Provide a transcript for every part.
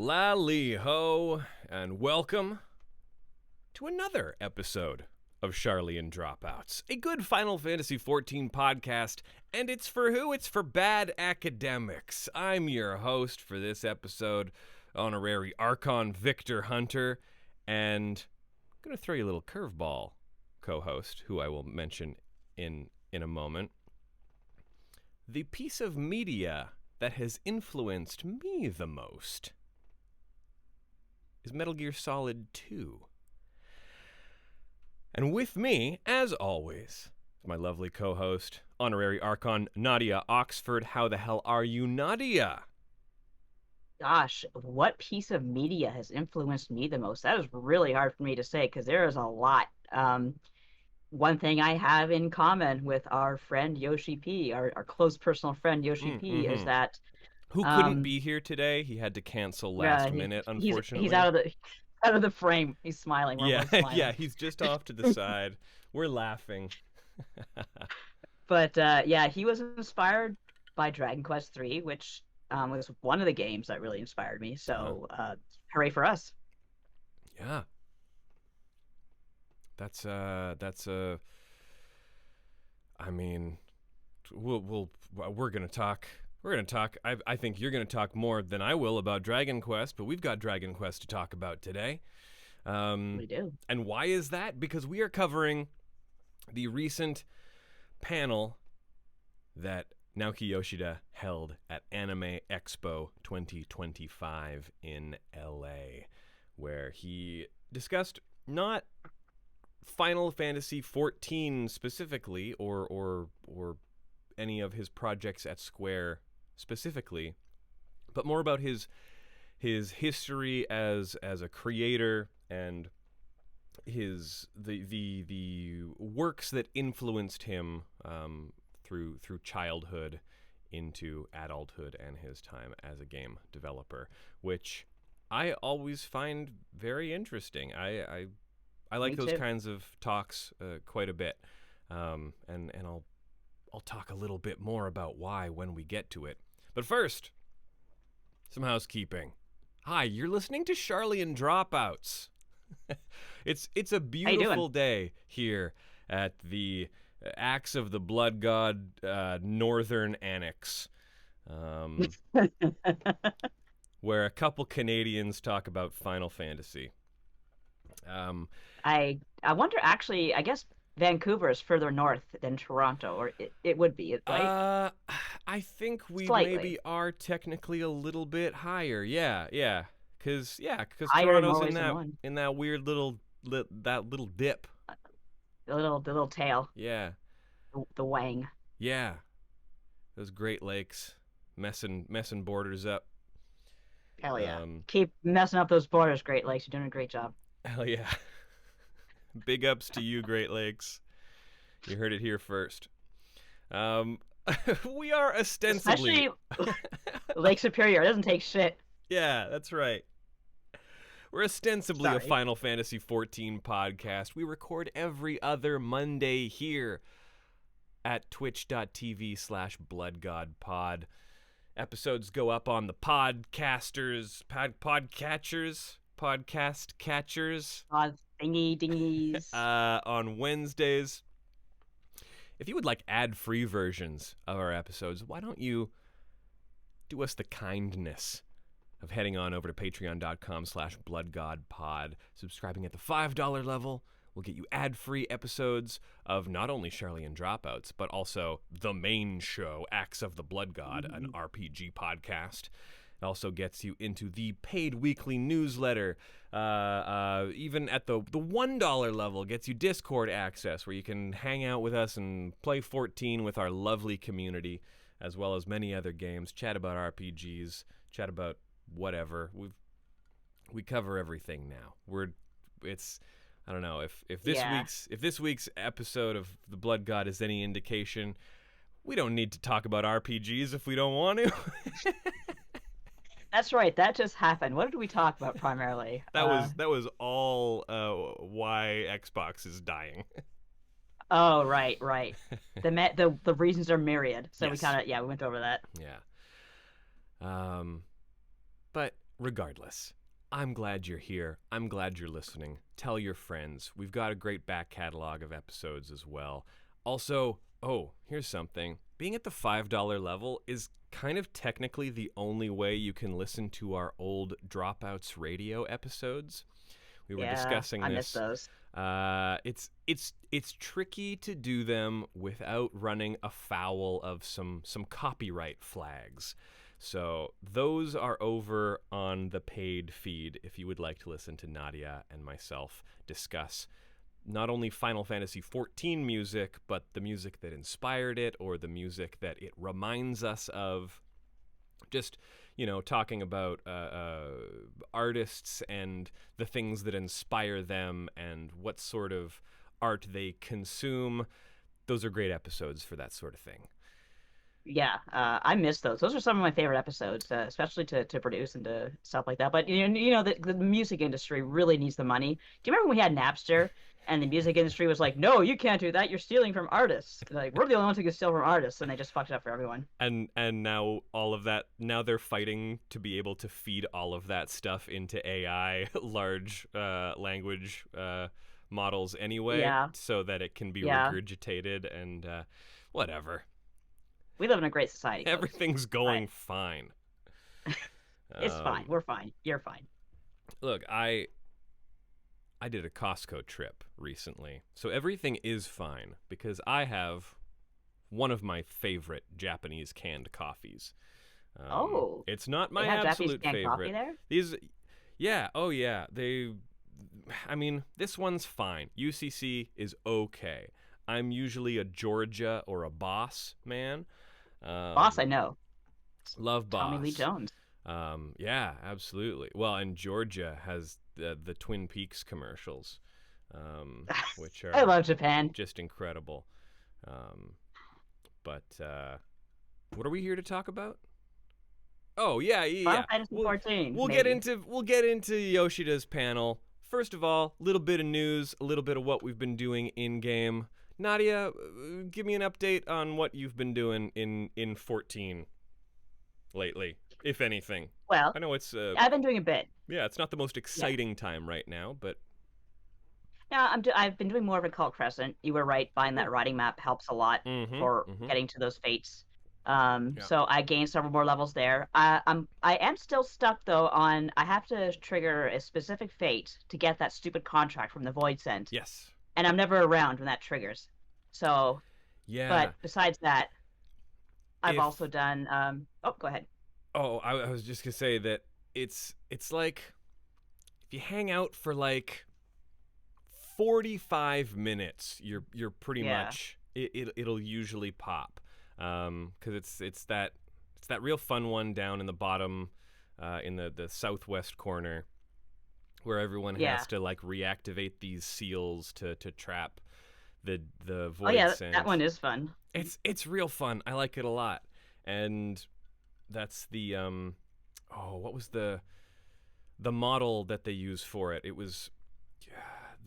Lally-ho, and welcome to another episode of Sharlayan Dropouts, a good Final Fantasy XIV podcast, and it's for who? It's for bad academics. I'm your host for this episode, Honorary Archon Victor Hunter, and I'm going to throw you a little curveball, co-host, who I will mention in a moment. The piece of media that has influenced me the most is Metal Gear Solid 2. And with me, as always, is my lovely co-host, Honorary Archon Nadia Oxford. How the hell are you, Nadia? Gosh, what piece of media has influenced me the most? That is really hard for me to say because there is a lot. One thing I have in common with our friend Yoshi-P, our close personal friend Yoshi-P, is that Who couldn't um, be here today? He had to cancel uh, last he, minute, he's unfortunately. out of the frame. He's smiling. We're Yeah, both yeah, smiling. he's just off to the side. We're laughing. But yeah, he was inspired by Dragon Quest III, which was one of the games that really inspired me. Uh-huh. So hooray for us! Yeah. That's I mean, we're gonna talk. We're gonna talk. I think you're gonna talk more than I will about Dragon Quest, but we've got Dragon Quest to talk about today. We do. And why is that? Because we are covering the recent panel that Naoki Yoshida held at Anime Expo 2025 in LA, where he discussed not Final Fantasy XIV specifically, or any of his projects at Square specifically, but more about his history as a creator and the works that influenced him through childhood into adulthood and his time as a game developer, which I always find very interesting. I like Me those too. kinds of talks quite a bit, and I'll talk a little bit more about why when we get to it. But first, some housekeeping. Hi, you're listening to Sharlayan Dropouts. It's a How you doing? beautiful day here at the Axe of the Blood God Northern Annex, um, where a couple Canadians talk about Final Fantasy. Um, I wonder actually, I guess Vancouver is further north than Toronto, or it would be, right? uh, I think we Slightly. maybe are technically a little bit higher. Cause Higher in Toronto's more ways than one. in that weird little that little dip. The little tail, Yeah, the wang. yeah. Those Great Lakes messing borders up. Hell yeah. Um, Keep messing up those borders, Great Lakes. You're doing a great job. hell yeah. Big ups to you, Great Lakes. You heard it here first. Um, we are ostensibly. Especially Lake Superior. It doesn't take shit. Yeah, that's right. We're ostensibly a Sorry. Final Fantasy XIV podcast. We record every other Monday here at twitch.tv/bloodgodpod. Episodes go up on the podcast catchers Thingy dingies. on Wednesdays. If you would like ad-free versions of our episodes, why don't you do us the kindness of heading on over to patreon.com/bloodgodpod. Subscribing at the $5 level will get you ad-free episodes of not only Sharlayan Dropouts, but also the main show, Axe of the Blood God, an RPG podcast. It also gets you into the paid weekly newsletter. Even at the $1 level, gets you Discord access, where you can hang out with us and play 14 with our lovely community, as well as many other games, chat about RPGs, chat about whatever. We cover everything now. It's I don't know if Yeah. this week's episode of The Blood God is any indication. We don't need to talk about RPGs if we don't want to. That's right. That just happened. What did we talk about primarily? That was all why Xbox is dying. Oh, right, right. The reasons are myriad. So we Yes. kind of we went over that. Yeah. Um, but regardless, I'm glad you're here. I'm glad you're listening. Tell your friends. We've got a great back catalog of episodes as well. Also, here's something. Being at the $5 level is kind of technically the only way you can listen to our old Dropouts radio episodes. We were discussing this. I miss those. It's tricky to do them without running afoul of some copyright flags. So those are over on the paid feed if you would like to listen to Nadia and myself discuss not only Final Fantasy XIV music, but the music that inspired it or the music that it reminds us of. Just, talking about artists and the things that inspire them and what sort of art they consume. Those are great episodes for that sort of thing. Yeah, I miss those. Those are some of my favorite episodes, especially to produce and to stuff like that. But the music industry really needs the money. Do you remember when we had Napster and the music industry was like, "No, you can't do that. You're stealing from artists." Like, we're the only ones who can steal from artists, and they just fucked it up for everyone. And now all of that, now they're fighting to be able to feed all of that stuff into AI, large language models anyway, so that it can be regurgitated and whatever. We live in a great society. Everything's going fine. It's fine. We're fine. You're fine. Look, I did a Costco trip recently, so everything is fine because I have one of my favorite Japanese canned coffees. It's not my absolute favorite. Coffee there? This one's fine. UCC is okay. I'm usually a Georgia or a Boss man. Boss, I know. Love Boss. Tommy Lee Jones. Yeah, absolutely. Well, and Georgia has the Twin Peaks commercials, which are I love Japan. Just incredible. But what are we here to talk about? Oh yeah. Final Fantasy XIV. We'll get into Yoshida's panel. First of all, a little bit of news, a little bit of what we've been doing in game. Nadia, give me an update on what you've been doing in 14 lately, if anything. Well, I know it's I've been doing a bit. Yeah, it's not the most exciting time right now, but yeah, I've been doing more of Occult Crescent. You were right, buying that riding map helps a lot for getting to those fates. So I gained several more levels there. I am still stuck though on I have to trigger a specific fate to get that stupid contract from the Void Sent. Yes. And I'm never around when that triggers. So yeah. But besides that, I've also done go ahead. Oh, I was just gonna say that it's like if you hang out for like 45 minutes, you're pretty much it'll usually pop. Because it's that real fun one down in the bottom, in the southwest corner, where everyone has to like reactivate these seals to trap the void. Oh yeah, sent. that one is fun. It's real fun. I like it a lot, and that's the what was the model that they use for it? It was.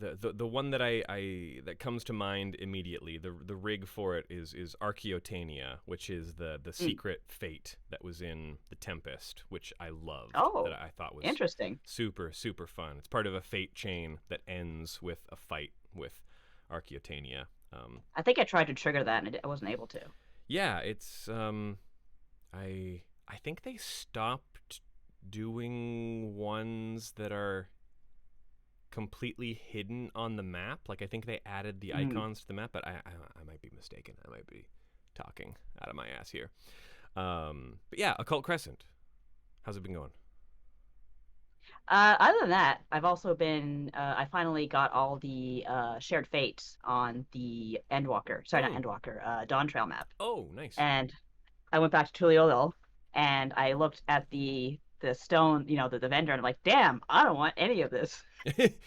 The one that that comes to mind immediately, the rig for it is Archaeotania, which is the secret fate that was in the Tempest, which I loved. That I thought was interesting, super super fun. It's part of a fate chain that ends with a fight with Archaeotania. I think I tried to trigger that and I wasn't able to. Yeah, it's I think they stopped doing ones that are completely hidden on the map. Like I think they added the icons to the map, but I might be mistaken. I might be talking out of my ass here. But yeah, Occult Crescent. How's it been going? Other than that, I've also been. I finally got all the shared fates on the Endwalker. Sorry, not Endwalker. Dawn Trail map. Oh, nice. And I went back to Tuliolil, and I looked at the stone, the vendor, and I'm like, damn, I don't want any of this.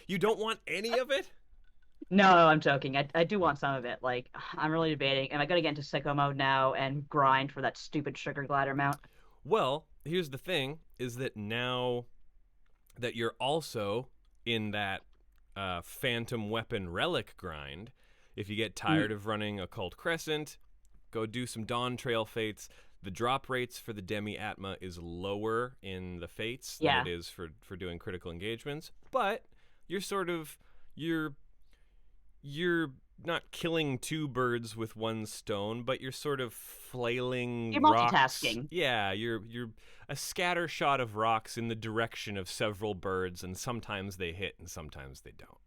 You don't want any of it? No, I'm joking. I do want some of it. Like, I'm really debating. Am I going to get into sicko mode now and grind for that stupid sugar glider mount? Well, here's the thing, is that now that you're also in that phantom weapon relic grind, if you get tired of running Occult Crescent, go do some Dawn Trail fates. the drop rates for the Demi-Atma is lower in the Fates than Yeah. it is for doing critical engagements, but you're sort of you're not killing two birds with one stone, but you're sort of flailing You're rocks. multitasking. Yeah, you're a scatter shot of rocks in the direction of several birds, and sometimes they hit and sometimes they don't.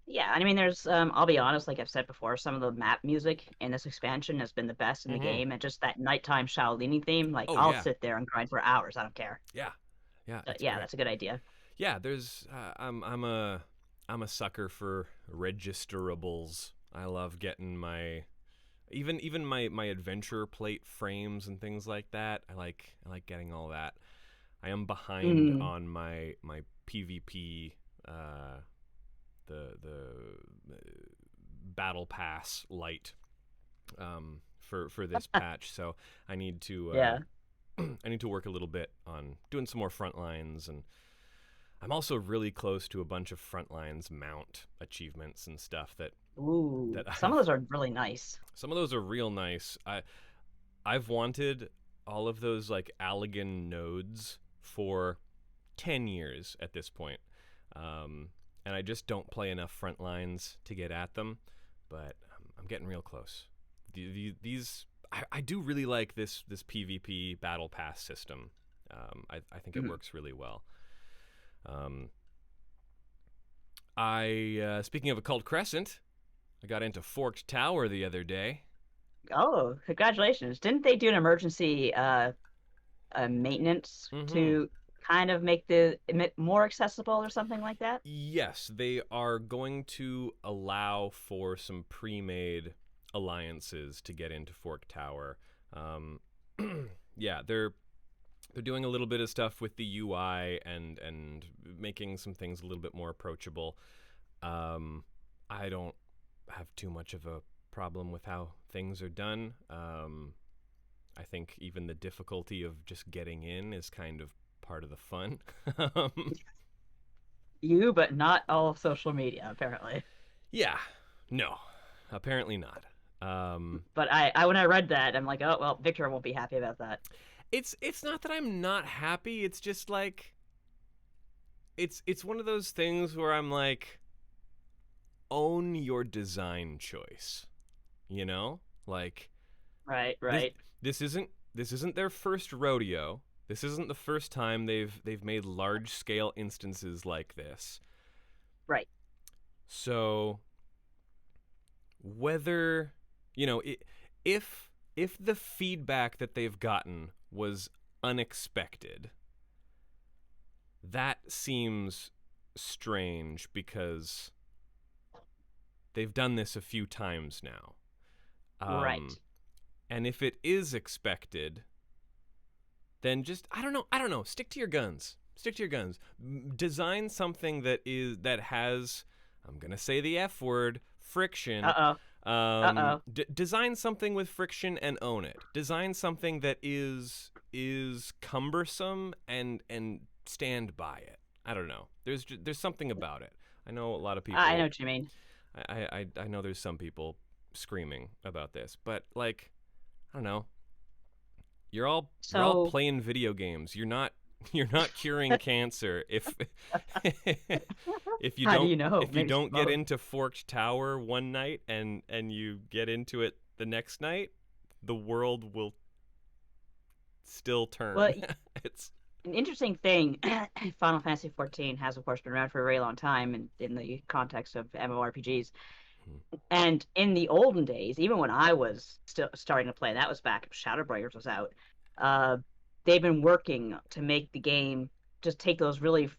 Yeah, and I mean, there's I'll be honest, like I've said before, some of the map music in this expansion has been the best in the Mm-hmm. game, and just that nighttime Shaolini theme, like Oh I'll yeah, sit there and grind for hours. I don't care. yeah, yeah. It's Yeah, great. that's a good idea. Yeah, there's I'm a sucker for registerables. I love getting my even my adventure plate frames and things like that. I like getting all that. I am behind Mm. on my PvP the battle pass light for this patch. So I need to Yeah. I need to work a little bit on doing some more front lines, and I'm also really close to a bunch of front lines mount achievements and stuff Ooh, that some of I've those are really nice. some of those are real nice. I've wanted all of those like Allegan nodes for 10 years at this point. And I just don't play enough front lines to get at them, but I'm getting real close. I do really like this PvP battle pass system. I think it works really well. Speaking of Occult Crescent, I got into Forked Tower the other day. Oh, congratulations! Didn't they do an emergency maintenance Mm-hmm. to kind of make the more accessible or something like that? Yes, they are going to allow for some pre-made alliances to get into Fork Tower. Um, yeah, they're doing a little bit of stuff with the UI and making some things a little bit more approachable. I don't have too much of a problem with how things are done. I think even the difficulty of just getting in is kind of part of the fun. You, but not all of social media, apparently. Yeah, no, apparently not. But I when I read that, I'm like, oh well, Victor won't be happy about that. It's not that I'm not happy. It's just like it's one of those things where I'm like, own your design choice. You know, like Right, this right, this isn't their first rodeo. This isn't the first time they've made large scale instances like this. right. So whether if the feedback that they've gotten was unexpected, that seems strange because they've done this a few times now. Right. And if it is expected, then just I don't know. Stick to your guns. Stick to your guns. Design something that has, I'm gonna say the F word, friction. Uh-oh. Uh-oh. Design something with friction and own it. Design something that is cumbersome and stand by it. I don't know. There's something about it. I know a lot of people. I know what you mean. I know there's some people screaming about this, but like, I don't know. You're all So, playing video games. You're not curing cancer if if you how do don't you know? if you Maybe don't get both. into Forked Tower one night and you get into it the next night, the world will still Well, turn. It's an interesting thing, Final Fantasy XIV has, of course, been around for a very long time in the context of MMORPGs. And in the olden days, even when I was still starting to play, that was back Shadowbringers was out. Uh, they've been working to make the game just take those really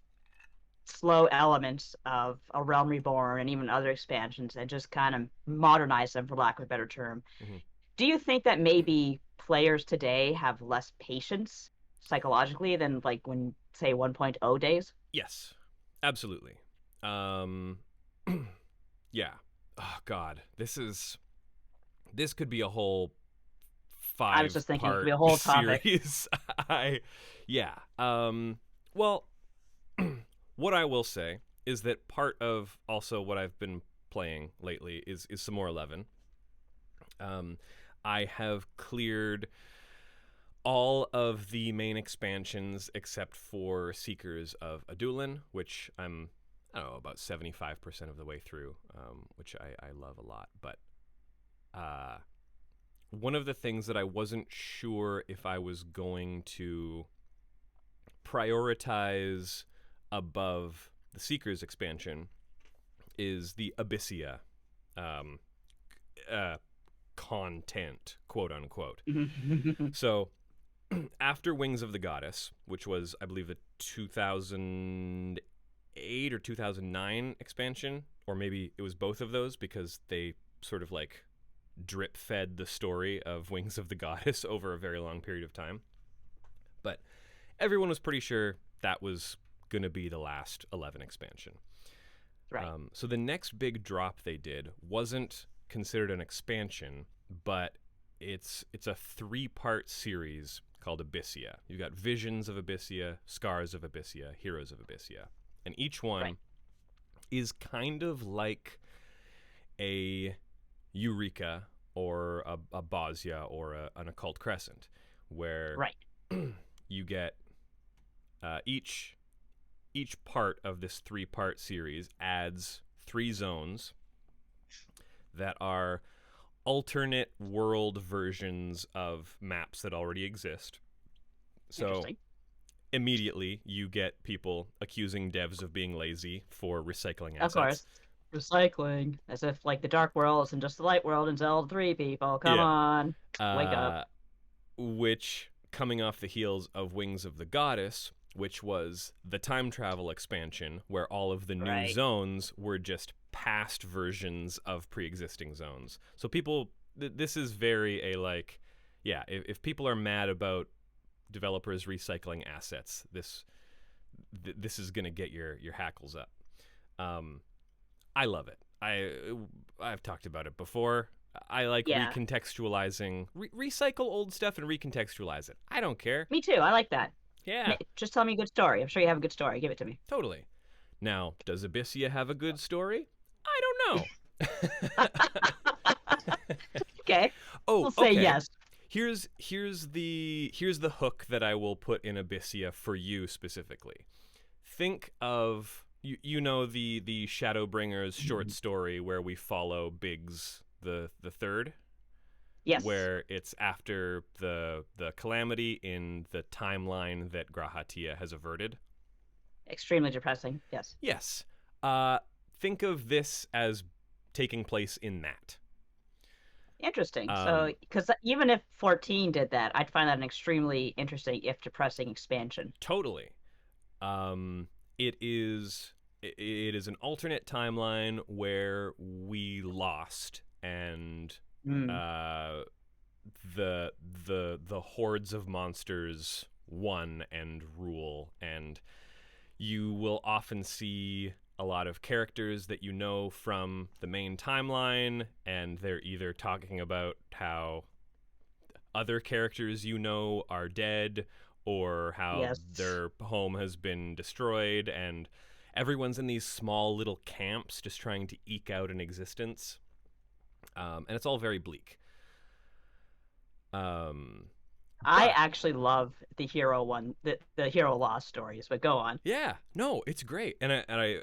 slow elements of A Realm Reborn and even other expansions and just kind of modernize them, for lack of a better term. mhm. Do you think that maybe players today have less patience psychologically than like when, say, 1.0 days? Yes, absolutely. Um, yeah. Oh God, this could be a whole I was five just thinking it could be part a whole topic. series. Yeah. Well, what I will say is that part of also what I've been playing lately is some more 11. I have cleared all of the main expansions except for Seekers of Adulin, which I don't know, about 75% of the way through, which I love a lot. But one of the things that I wasn't sure if I was going to prioritize above the Seekers expansion is the Abyssea content, quote unquote. So after Wings of the Goddess, which was, I believe, the 2008 or 2009 expansion, or maybe it was both of those because they sort of like drip fed the story of Wings of the Goddess over a very long period of time. But everyone was pretty sure that was going to be the last 11 expansion. Right. So the next big drop they did wasn't considered an expansion, but it's a 3-part series called Abyssea. You've got Visions of Abyssea, Scars of Abyssea, Heroes of Abyssea. And each one is kind of like a Eureka or a Bosnia or an Occult Crescent, where you get each part of this 3-part series adds 3 zones that are alternate world versions of maps that already exist. So immediately you get people accusing devs of being lazy for recycling assets. Of course. Recycling. As if like the Dark World isn't just the Light World and Zelda 3 people. Come on. Wake up. Which, coming off the heels of Wings of the Goddess, which was the time travel expansion where all of the new zones were just past versions of pre-existing zones. So people, this is very if people are mad about developers recycling assets, this is going to get your hackles up. I love it. I've talked about it before. I like recontextualizing, recycle old stuff and recontextualize it. I don't care. Me too. I like that. Yeah. Just tell me a good story. I'm sure you have a good story. Give it to me. Totally. Now, does Abyssea have a good story? I don't know. Okay. We'll say yes. Here's the hook that I will put in Abyssea for you specifically. Think of you know the Shadowbringers short story where we follow Biggs the third. Yes. Where it's after the calamity in the timeline that Grahatia has averted. Extremely depressing. Yes. Yes. Think of this as taking place in that. Interesting. So, because even if 14 did that, I'd find that an extremely interesting, if depressing, expansion. Totally. It is an alternate timeline where we lost and the hordes of monsters won and rule, and you will often see a lot of characters that you know from the main timeline, and they're either talking about how other characters you know are dead or how their home has been destroyed, and everyone's in these small little camps just trying to eke out an existence. And it's all very bleak. I actually love the hero one, the hero lost stories, but go on. Yeah, no, it's great. And I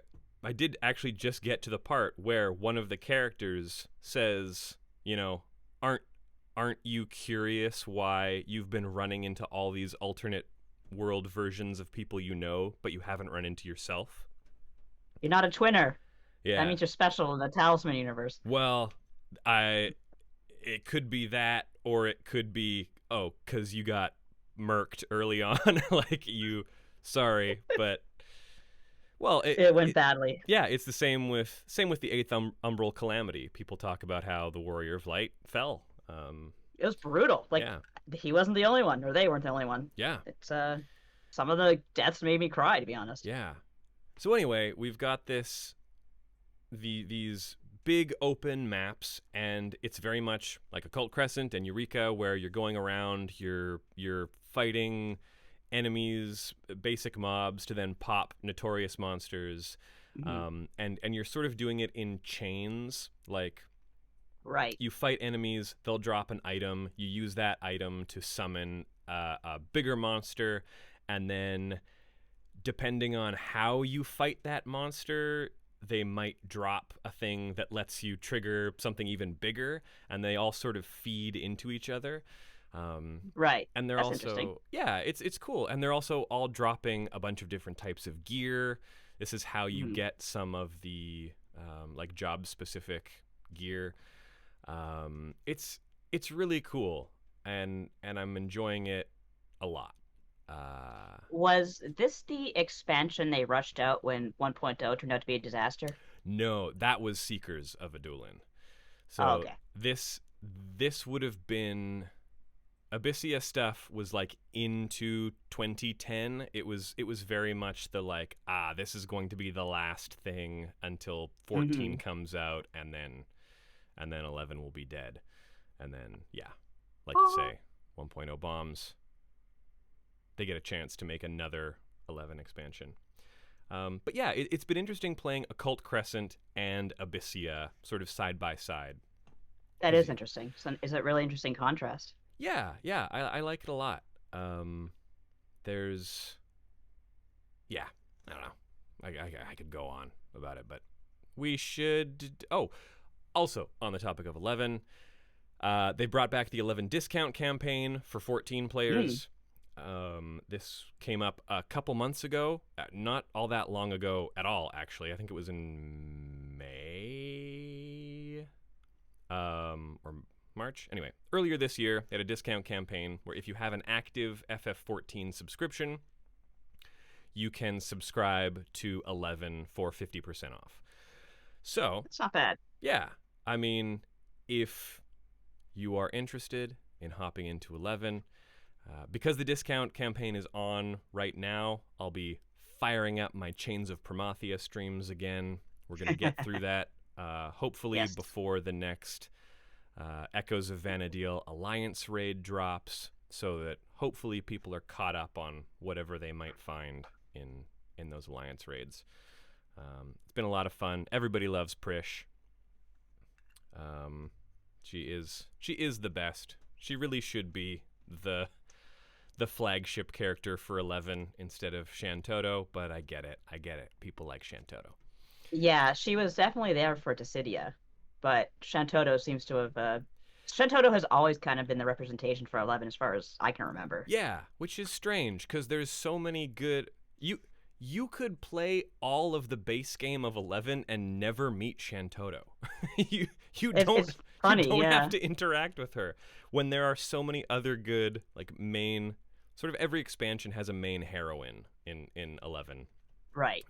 did actually just get to the part where one of the characters says, you know, aren't you curious why you've been running into all these alternate world versions of people you know, but you haven't run into yourself? You're not a twinner. Yeah. That means you're special in the Talisman universe. Well, it could be that, or it could be, because you got murked early on. Sorry, but... Well, it went badly. Yeah, it's the same with the 8th Umbral Calamity. People talk about how the Warrior of Light fell. It was brutal. He wasn't the only one, or they weren't the only one. Yeah. It's some of the deaths made me cry, to be honest. Yeah. So anyway, we've got these big open maps, and it's very much like Occult Crescent and Eureka, where you're going around, you're fighting enemies, basic mobs, to then pop notorious monsters, and you're sort of doing it in chains. You fight enemies, they'll drop an item, you use that item to summon a bigger monster, and then depending on how you fight that monster, they might drop a thing that lets you trigger something even bigger, and they all sort of feed into each other. Right. And they're That's interesting. also, yeah, it's cool. And they're also all dropping a bunch of different types of gear. This is how you get some of the like job specific gear. It's really cool, and I'm enjoying it a lot. Was this the expansion they rushed out when 1.0 turned out to be a disaster? No, that was Seekers of Adulin. Oh, So okay. this would have been Abyssea stuff was like into 2010. It was very much the like, this is going to be the last thing until 14 comes out, and then 11 will be dead. And then yeah, like you say, 1.0 bombs. They get a chance to make another 11 expansion. But yeah, it's been interesting playing Occult Crescent and Abyssea sort of side by side. That is interesting. So is it really interesting contrast? Yeah, I like it a lot. There's, yeah, I don't know. I could go on about it, but we should. Oh, also on the topic of 11, they brought back the 11 discount campaign for 14 players. This came up a couple months ago, not all that long ago at all, actually. I think it was in May, or March. Anyway, earlier this year, they had a discount campaign where if you have an active FF14 subscription, you can subscribe to 11 for 50% off. So, It's not bad. yeah, I mean, if you are interested in hopping into 11, because the discount campaign is on right now, I'll be firing up my Chains of Prometheus streams again. We're going to get through that, hopefully before the next Echoes of Vana'diel Alliance raid drops, so that hopefully people are caught up on whatever they might find in those Alliance raids. It's been a lot of fun. Everybody loves Prish. She is the best. She really should be the flagship character for 11 instead of Shantoto, but I get it. People like Shantoto. Yeah, she was definitely there for Dissidia, but Shantoto seems to have. Shantoto has always kind of been the representation for 11 as far as I can remember. Yeah, which is strange because there's so many good. You could play all of the base game of 11 and never meet Shantoto. you It's funny, you don't yeah. have to interact with her when there are so many other good like main. Sort of every expansion has a main heroine in 11. Right.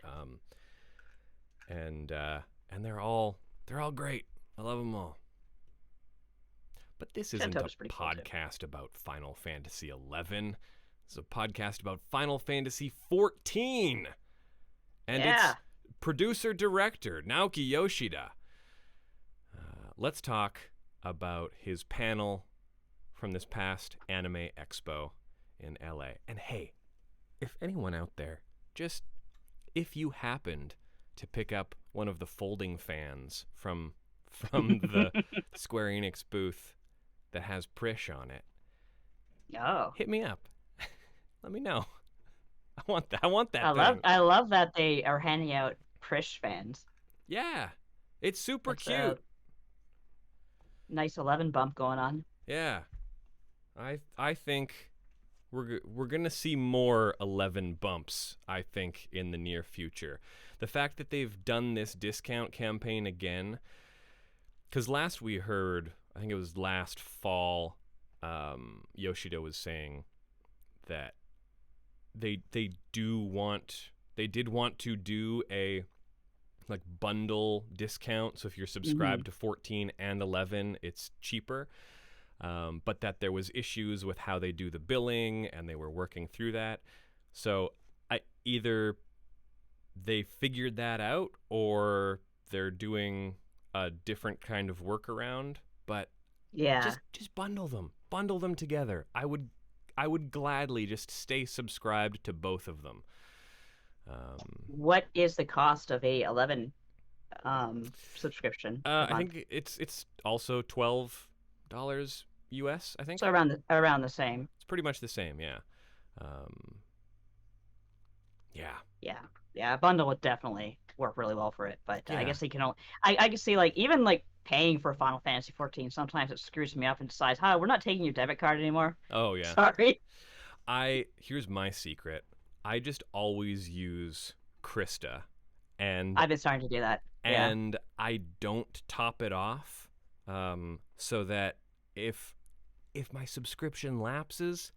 And they're all great. I love them all. But this isn't Shantoto's a pretty cool, podcast about Final Fantasy XI. This is a podcast about Final Fantasy XIV. And its producer-director, Naoki Yoshida. Let's talk about his panel from this past Anime Expo in LA. And hey, if anyone out there, just if you happened to pick up one of the folding fans from the Square Enix booth that has Prish on it, hit me up. Let me know. I want that. I love that they are handing out Prish fans. Yeah, it's super cute. Nice 11 bump going on. Yeah, I think we're gonna see more 11 bumps. I think in the near future. The fact that they've done this discount campaign again, because last we heard, I think it was last fall, Yoshida was saying that they did want to do a like bundle discount. So if you're subscribed to 14 and 11, it's cheaper. But that there was issues with how they do the billing, and they were working through that. So either they figured that out, or they're doing a different kind of workaround. But just bundle them together. I would gladly just stay subscribed to both of them. What is the cost of a 11 subscription? I think it's also $12 US. I think so around the same. pretty much the same. Yeah. Um, yeah. Yeah, a bundle would definitely work really well for it. But I Yeah. guess they can only, I can see like even like paying for Final Fantasy 14, sometimes it screws me up and decides, hi, we're not taking your debit card anymore. Oh yeah. Sorry. Here's my secret. I just always use Krista, and I've been starting to do that. Yeah. I don't top it off, so that if my subscription lapses,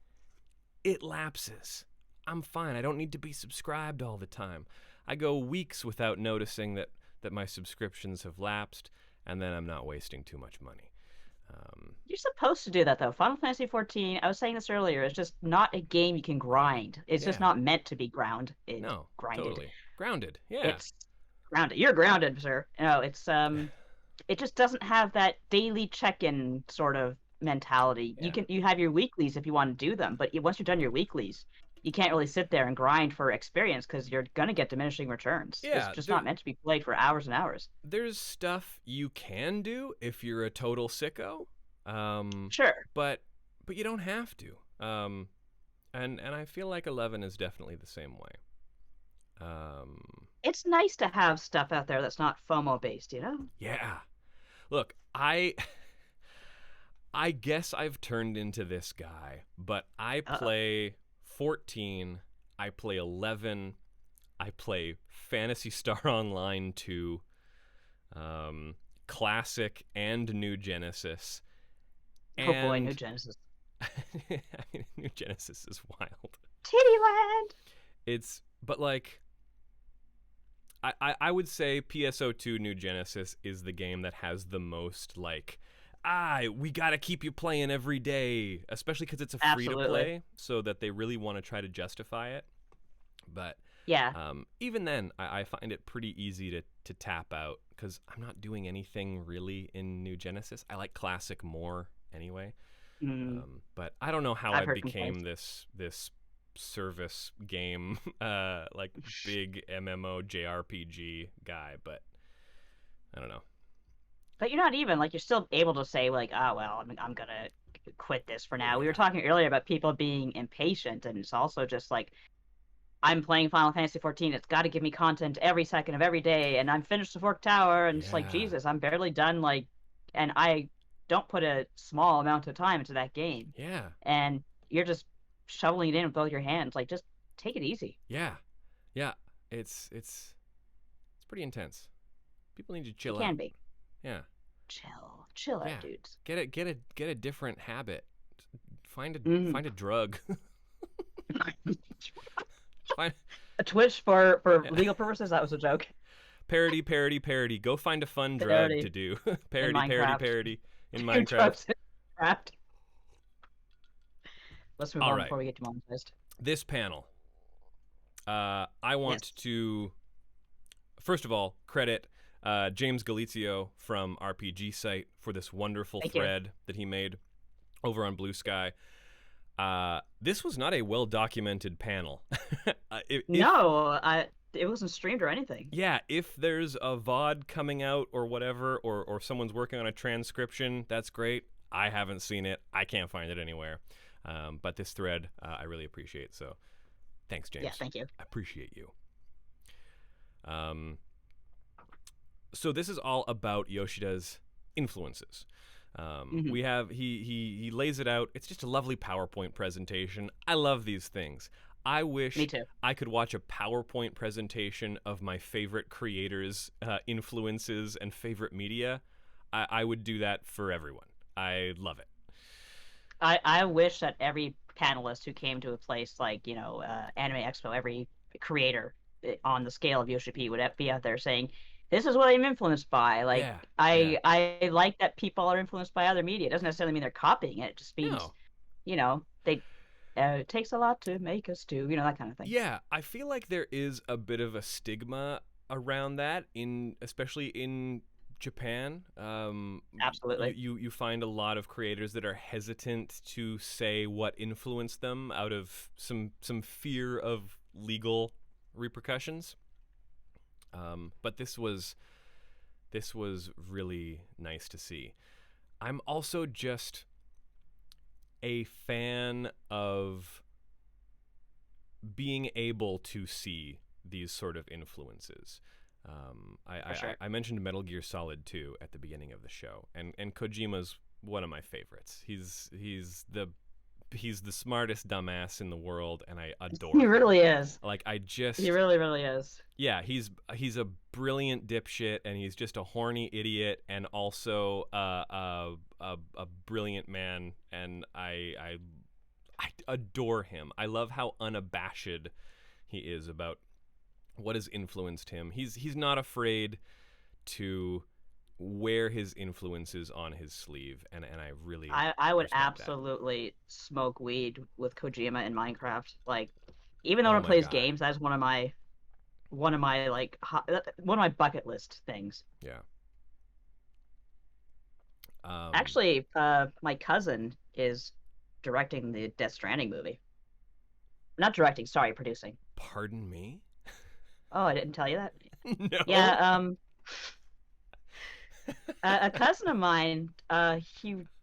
it lapses. I'm fine. I don't need to be subscribed all the time. I go weeks without noticing that my subscriptions have lapsed, and then I'm not wasting too much money. You're supposed to do that though. Final Fantasy 14, I was saying this earlier, it's just not a game you can grind. It's just Yeah. not meant to be No, grinded. totally. Grounded. Yeah. It's grounded. You're grounded, sir. No, it just doesn't have that daily check-in sort of mentality. Yeah. You have your weeklies if you want to do them, but once you're done your weeklies, you can't really sit there and grind for experience because you're gonna get diminishing returns. It's Yeah, just not meant to be played for hours and hours. there's stuff you can do if you're a total sicko, Sure. but you don't have to. And I feel like 11 is definitely the same way. It's nice to have stuff out there that's not FOMO based, you know? Yeah. Look, I guess I've turned into this guy, but I Uh-oh. play 14, I play 11, I play Phantasy Star Online 2, Classic and New Genesis. Oh boy, New And Genesis. I mean, New Genesis is wild. Tittyland! But like, I would say PSO2 New Genesis is the game that has the most, like, we gotta keep you playing every day, especially because it's a free to play, so that they really want to try to justify it. But Yeah. even then, I find it pretty easy to tap out because I'm not doing anything really in New Genesis. I like Classic more anyway. But I don't know how I've I heard became complaints. this service game, like big MMO JRPG guy, but I don't know. But you're not even like you're still able to say like, oh well, I'm gonna quit this for Oh now. We were yeah, talking earlier about people being impatient, and it's also just like I'm playing Final Fantasy 14. It's got to give me content every second of every day, and I'm finished the Fork Tower, and it's like yeah, Jesus, I'm barely done. Like, and I don't put a small amount of time into that game, yeah, and you're just shoveling it in with both your hands. Like, just take it easy. yeah, yeah. It's pretty intense. People need to It chill can out. be. Yeah, Chill out, yeah. dudes. Get a different habit. Mm. Find a drug. Find A Twitch for yeah. legal purposes. That was a joke. Parody. Go find a fun drug to Parody do. in Parody, Minecraft. parody in Minecraft. Drugs in Minecraft. Let's move All on right. before we get demonetized. This panel. I want Yes. to, first of all, credit James Galizio from RPG Site for this wonderful Thank you. thread that he made over on Blue Sky. This was not a well-documented panel. No, it wasn't streamed or anything. Yeah, if there's a VOD coming out or whatever, or someone's working on a transcription, that's great. I haven't seen it. I can't find it anywhere. But this thread, I really appreciate. So thanks, James. Yeah, thank you. I appreciate you. So this is all about Yoshida's influences. We have he lays it out. It's just a lovely PowerPoint presentation. I love these things. I wish Me too. I could watch a PowerPoint presentation of my favorite creators' influences and favorite media. I would do that for everyone. I love it. I wish that every panelist who came to a place like Anime Expo, every creator on the scale of Yoshi-P would be out there saying, "This is what I'm influenced by." Like Yeah. I like that people are influenced by other media. It doesn't necessarily mean they're copying it. It just means No. they it takes a lot to make us do that kind of thing. Yeah, I feel like there is a bit of a stigma around that, especially in Japan. Absolutely. You find a lot of creators that are hesitant to say what influenced them out of some fear of legal repercussions. But this was really nice to see. I'm also just a fan of being able to see these sort of influences. For sure. I mentioned Metal Gear Solid 2 at the beginning of the show, and Kojima's one of my favorites. He's the smartest dumbass in the world, and I adore He him. really is. Like, He really is. yeah, he's a brilliant dipshit, and he's just a horny idiot, and also a brilliant man, and I adore him. I love how unabashed he is about what has influenced him. He's not afraid to wear his influences on his sleeve, and I really I would respect that. absolutely smoke weed with Kojima in Minecraft. Like, even though Oh I don't my play his god. games, that's one of my like one of my bucket list things. Yeah. Actually, my cousin is directing the Death Stranding movie. Not directing, sorry, producing. Pardon me? Oh, I didn't tell you that. Yeah, No. a cousin of mine,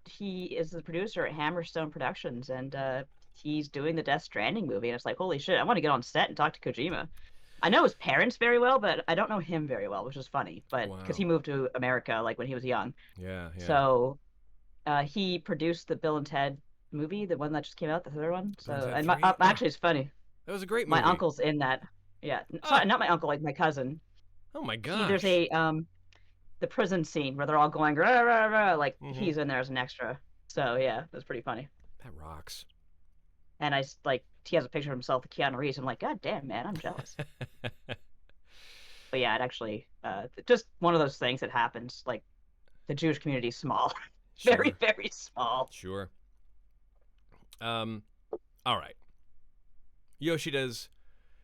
he is the producer at Hammerstone Productions, and he's doing the Death Stranding movie. And it's like, holy shit, I want to get on set and talk to Kojima. I know his parents very well, but I don't know him very well, which is funny. But because he Wow. moved to America like when he was young, Yeah, yeah. so he produced the Bill and Ted movie, the one that just came out, the third one. Bill and So, Ted and 3? Oh, actually, it's funny. that was a great My movie. uncle's in that. Yeah, sorry, Ah, not my uncle, like my cousin. oh my There's gosh. a the prison scene where they're all going rah, rah, rah, like Mm-hmm. he's in there as an extra. So yeah, it was pretty funny. That rocks. And like he has a picture of himself with Keanu Reeves. I'm like, God damn, man, I'm jealous. But yeah, it actually just one of those things that happens. Like the Jewish community is small, very Sure. very small. Sure. Um, all right. Yoshida's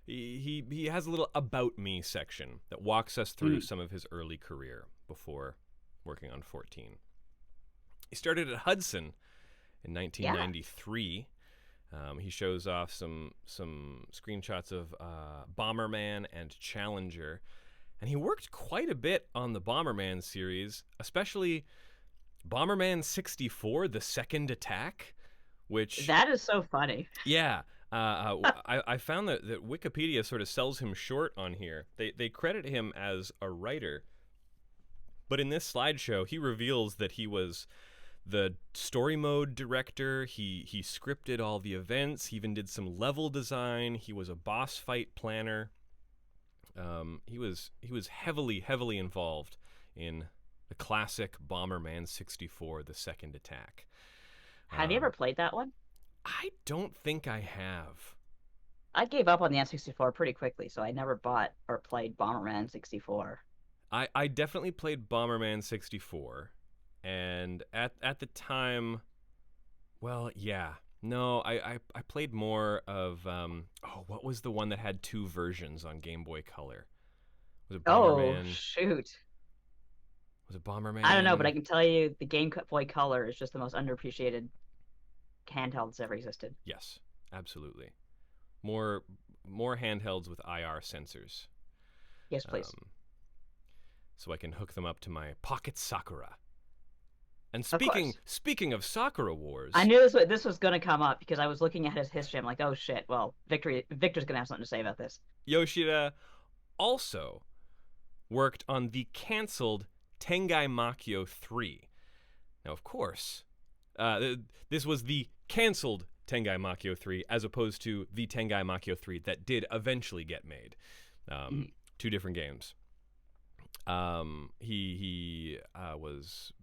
he has a little about me section that walks us through Mm, some of his early career before working on 14. He started at Hudson in yeah, 1993. He shows off some screenshots of Bomberman and Challenger, and he worked quite a bit on the Bomberman series, especially Bomberman 64: The Second Attack, which that is so funny. yeah. I found that Wikipedia sort of sells him short on here. They credit him as a writer, but in this slideshow, he reveals that he was the story mode director. He scripted all the events. He even did some level design. He was a boss fight planner. He was heavily involved in the classic Bomberman 64: The Second Attack. Have you ever Um, played that one? I don't think I have. I gave up on the N64 pretty quickly, so I never bought or played Bomberman 64. I definitely played Bomberman 64, and at the time, well, yeah. No, I played more of what was the one that had two versions on Game Boy Color? Was it Oh Bomberman? shoot. Was it I don't know, but Bomberman? I can tell you the Game Boy Color is just the most underappreciated handheld that's ever existed. Yes, absolutely. More more handhelds with IR sensors, Yes, please. um, so I can hook them up to my Pocket Sakura. And Of course. speaking of Sakura I Wars, knew this was going to come up because I was looking at his history. I'm like, oh shit. Well, Victor's going to have something to say about this. Yoshida also worked on the canceled Tengai Makyo 3. Now, of course, this was the canceled Tengai Makyo 3 as opposed to the Tengai Makyo 3 that did eventually get made. Mhm. Two different games. He was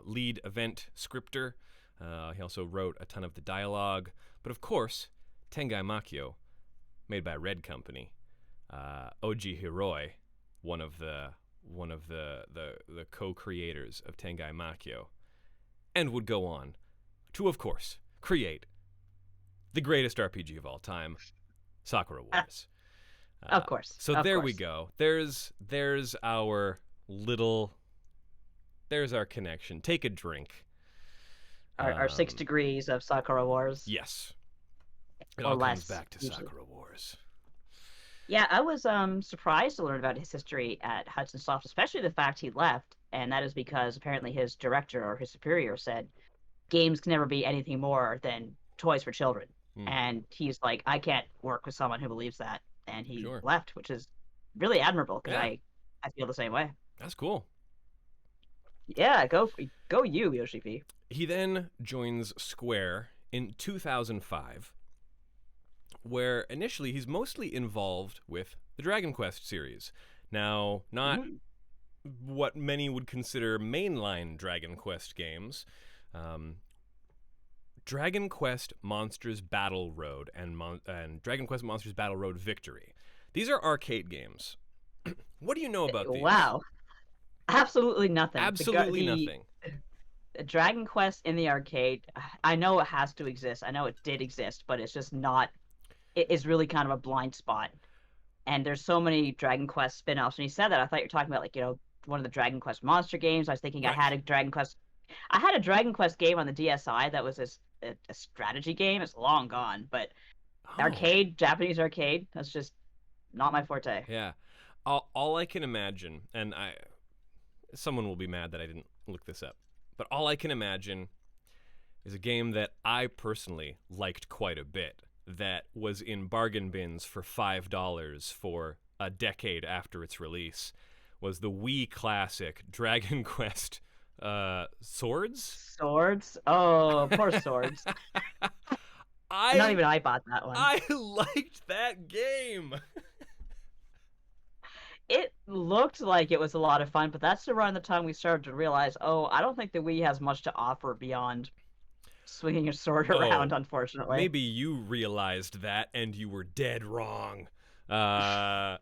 lead event scripter. He also wrote a ton of the dialogue. But of course, Tengai Makyo, made by Red Company, Oji Hiroi, one of the co-creators of Tengai Makyo, and would go on to, of course, create the greatest RPG of all time, Sakura Wars. Of course. So Of there we course. go. There's our little. There's our connection. Take a drink. Our 6 degrees of Sakura Wars Yes, it or all comes less back to usually. Sakura Wars. Yeah, I was surprised to learn about his history at Hudson Soft, especially the fact he left, and that is because apparently his director or his superior said, games can never be anything more than toys for children. Mm, And he's like, I can't work with someone who believes that. And he sure. left, which is really admirable because Yeah, I feel the same way. that's cool. Yeah, go you, Yoshi-P. He then joins Square in 2005, where initially he's mostly involved with the Dragon Quest series. Now, not Mhm. what many would consider mainline Dragon Quest games. Um, Dragon Quest Monsters Battle Road and Dragon Quest Monsters Battle Road Victory. These are arcade games. What do you know about these? Wow, absolutely nothing. Absolutely The nothing. Dragon Quest in the arcade, I know it has to exist. I know it did exist, but it's just not. It is really kind of a blind spot. And there's so many Dragon Quest spin-offs. When you said that, I thought you were talking about like, one of the Dragon Quest monster games. I was thinking Right. I had a Dragon Quest game on the DSi that was a strategy game. It's long gone, but Oh, Japanese arcade, that's just not my forte. yeah. All I can imagine, and someone will be mad that I didn't look this up, but all I can imagine is a game that I personally liked quite a bit that was in bargain bins for $5 for a decade after its release was the Wii classic Dragon Quest Swords. Swords? Oh, poor Swords. Not I even I bought that one. I liked that game. It looked like it was a lot of fun, but that's around the time we started to realize, oh, I don't think the Wii has much to offer beyond swinging a sword Oh, around, unfortunately. maybe you realized that and you were dead wrong. I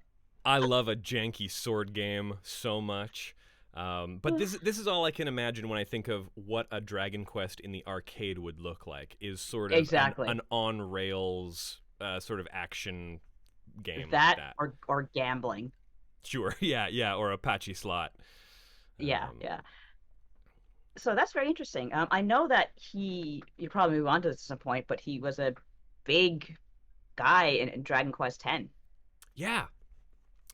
love a janky sword game so much. But this is all I can imagine when I think of what a Dragon Quest in the arcade would look like. Is sort of Exactly. an on rails sort of action game like That that. or gambling. Sure, yeah, yeah, or Apache slot. Yeah, Um, yeah. So that's very interesting. I know that you probably move on to this at some point, but he was a big guy in Dragon Quest X. yeah,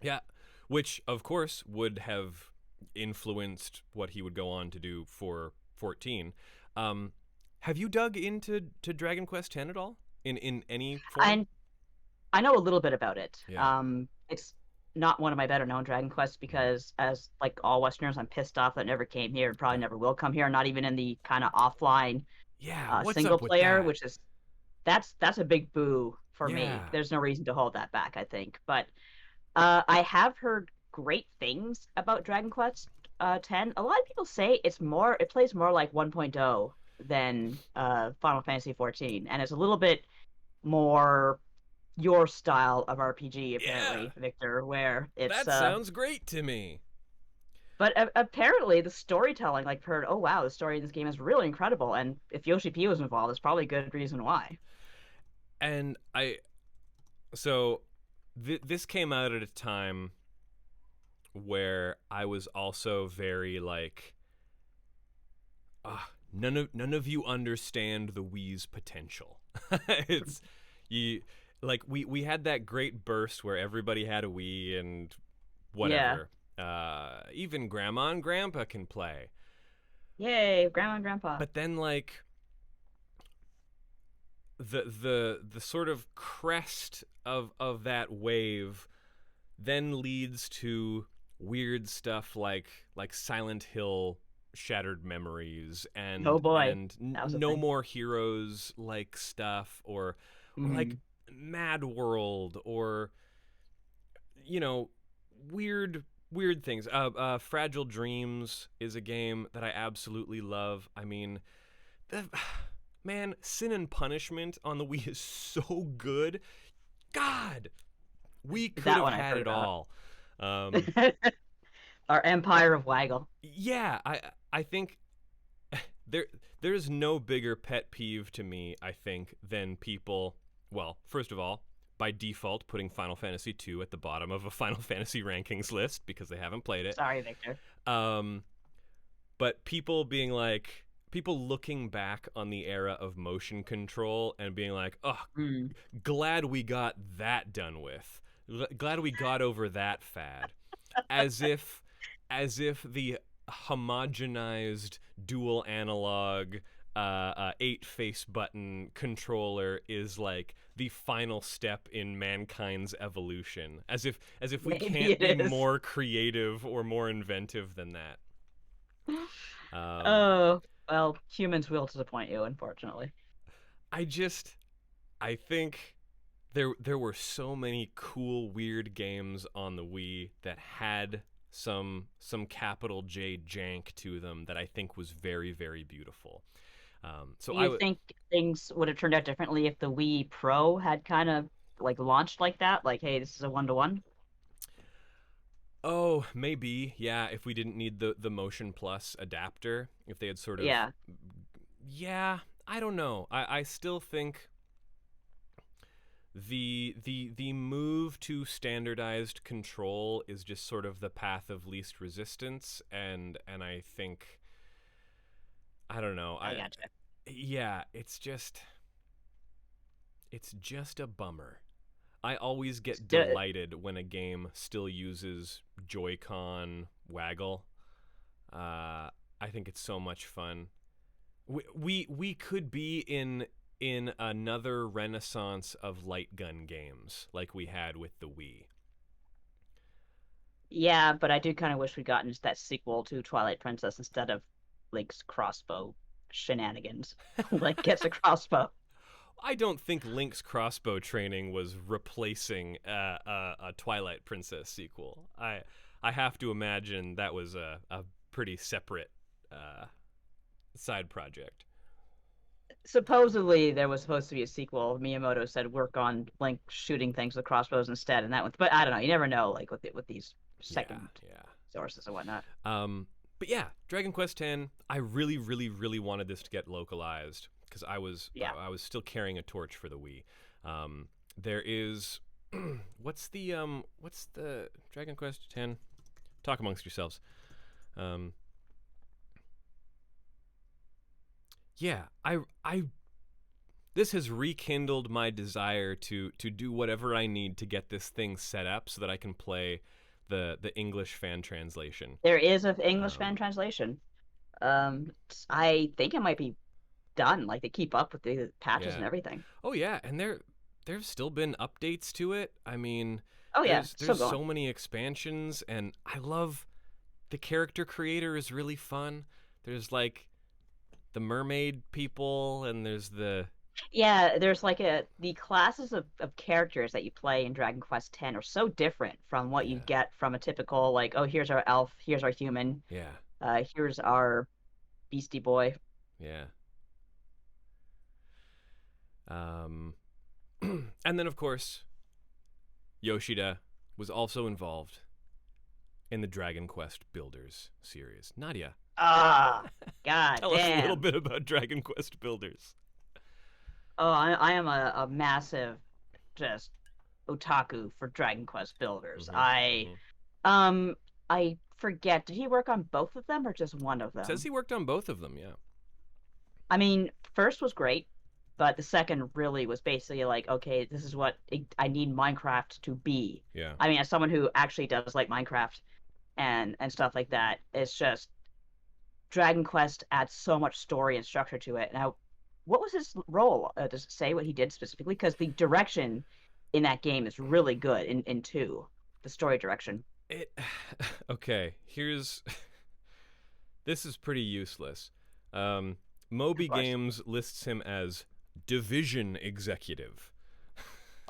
yeah, which of course would have influenced what he would go on to do for 14. Um, have you dug into Dragon Quest X at all in any form? And I know a little bit about it. Yeah. It's not one of my better known Dragon Quests Mm. because, as like all Westerners, I'm pissed off that it never came here and probably never will come here. Not even in the kind of offline Yeah, what's single up with player, that? which is that's a big boo for me. Yeah. There's no reason to hold that back, I think. But I have heard great things about Dragon Quest 10. A lot of people say it plays more like 1.0 than Final Fantasy 14, and it's a little bit more your style of RPG, Yeah. apparently, Victor, where it's That sounds great to me. but apparently the storytelling, like heard, oh wow, the story in this game is really incredible, and if Yoshi-P was involved, there's probably a good reason why. And so this came out at a time where I was also very like, none of you understand the Wii's potential. It's you like we had that great burst where everybody had a Wii and Yeah. whatever. Even grandma and grandpa can play. Yay, grandma and grandpa. But then like the sort of crest of that wave then leads to weird stuff like Silent Hill Shattered Memories Oh boy, and that was a No thing. More Heroes like stuff or like Hmm. Mad World or you know weird things. Fragile Dreams is a game that I absolutely love. I mean, the, man, Sin and Punishment on the Wii is so good. God, we could That have one I've had heard it about. all. Um, Our Empire of Waggle. yeah, I think there there's no bigger pet peeve to me, I think, than people. Well, first of all, by default, putting Final Fantasy II at the bottom of a Final Fantasy rankings list because they haven't played it. Sorry, Victor. Um, but people looking back on the era of motion control and being like, oh, Mm. glad we got that done with. Glad we got over that fad. As if the homogenized dual analog eight face button controller is like the final step in mankind's evolution, as if we Maybe can't it be is. more creative or more inventive than that. um Oh, well, humans will disappoint you, unfortunately. I just I think there were so many cool weird games on the Wii that had some capital J jank to them that I think was very, very beautiful. So Do I you would. think things would have turned out differently if the Wii Pro had kind of like launched like that? Like, hey, this is a one-to-one? Oh, maybe. Yeah, if we didn't need the Motion Plus adapter, if they had sort of. Yeah. Yeah, I don't know. I still think the move to standardized control is just sort of the path of least resistance, and I think I don't know. I I gotcha. Yeah, it's just a bummer. I always get St- delighted when a game still uses Joy-Con waggle. I think it's so much fun. We could be in another renaissance of light gun games like we had with the Wii. yeah, but I do kind of wish we'd gotten that sequel to Twilight Princess instead of Link's crossbow shenanigans. Like, gets a crossbow. I don't think Link's crossbow training was replacing a Twilight Princess sequel. I have to imagine that was a pretty separate uh, side project. Supposedly, there was supposed to be a sequel. Miyamoto said work on Link shooting things with crossbows instead, and that one. But I don't know. You never know, like with these Yeah, second yeah. sources and whatnot. But yeah, Dragon Quest X. I really, really, really wanted this to get localized because Yeah. I was still carrying a torch for the Wii. There is what's the Dragon Quest X? Talk amongst yourselves. Um, yeah, I this has rekindled my desire to do whatever I need to get this thing set up so that I can play the English fan translation. There is an English fan Um, translation. I think it might be done. Like they keep up with the patches yeah. and everything. Oh yeah, and there's still been updates to it. I mean, Oh yeah, there's it's still there's going. so many expansions, and I love the character creator is really fun. There's like the mermaid people, and there's the Yeah, there's like the classes of characters that you play in Dragon Quest X are so different from what you yeah, get from a typical like, oh, here's our elf, here's our human, yeah, here's our beastie boy. yeah. Um, and then of course Yoshida was also involved in the Dragon Quest Builders series. Nadia, Ah, god tell us a little damn. bit about Dragon Quest Builders. Oh, I am a massive just otaku for Dragon Quest builders. Mm-hmm, I mm-hmm. um I forget, did he work on both of them or just one of Says them? he worked on both of them. Yeah, I mean, first was great, but the second really was basically like, okay, this is what I need Minecraft to be. yeah. I mean, as someone who actually does like Minecraft and stuff like that, it's just Dragon Quest adds so much story and structure to it. Now, what was his role? Does it say what he did specifically? Because the direction in that game is really good in two, the story direction. It okay. Here's this is pretty useless. Um, Of Moby course. Games lists him as division executive.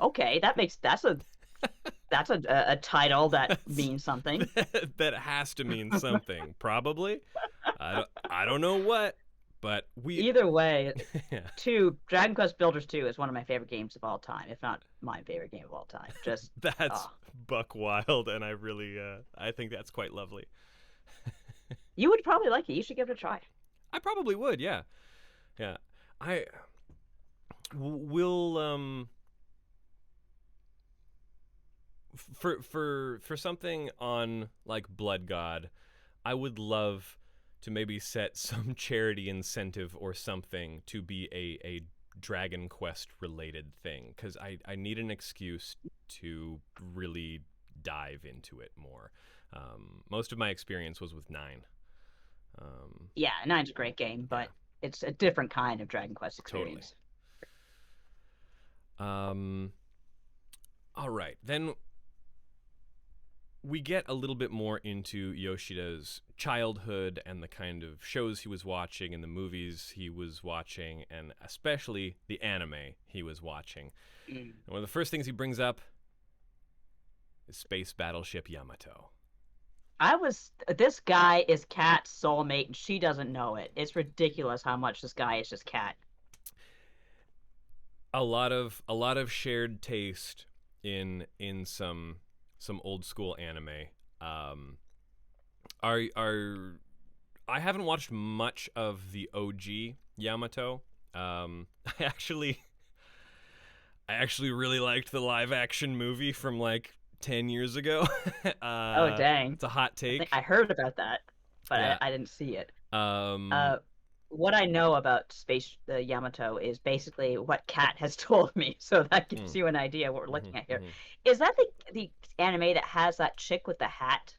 Okay, that's a title that That's means something. that has to mean something. Probably. I don't know what, but we. Either way, Yeah, two Dragon Quest Builders 2 is one of my favorite games of all time, if not my favorite game of all time. Just that's oh, buck wild, and I really I think that's quite lovely. you would probably like it. You should give it a try. I probably would. Yeah, yeah. I will for something on like Blood God, I would love to maybe set some charity incentive or something to be a Dragon Quest related thing because I need an excuse to really dive into it more. Most of my experience was with 9. Yeah, nine's a great game, Yeah, but it's a different kind of Dragon Quest Totally. experience. Um, all right. Then we get a little bit more into Yoshida's childhood and the kind of shows he was watching and the movies he was watching, and especially the anime he was watching. And one of the first things he brings up is Space Battleship Yamato. This guy is Kat's soulmate, and she doesn't know it. It's ridiculous how much this guy is just Kat. A lot of shared taste in some old school anime. Are I haven't watched much of the OG Yamato. I actually really liked the live action movie from like 10 years ago. Oh dang! It's a hot take. I heard about that, but Yeah. I didn't see it. Um, What I know about Space Yamato is basically what Kat has told me, so that gives you an idea what we're looking at here. Is that the anime that has that chick with the hat,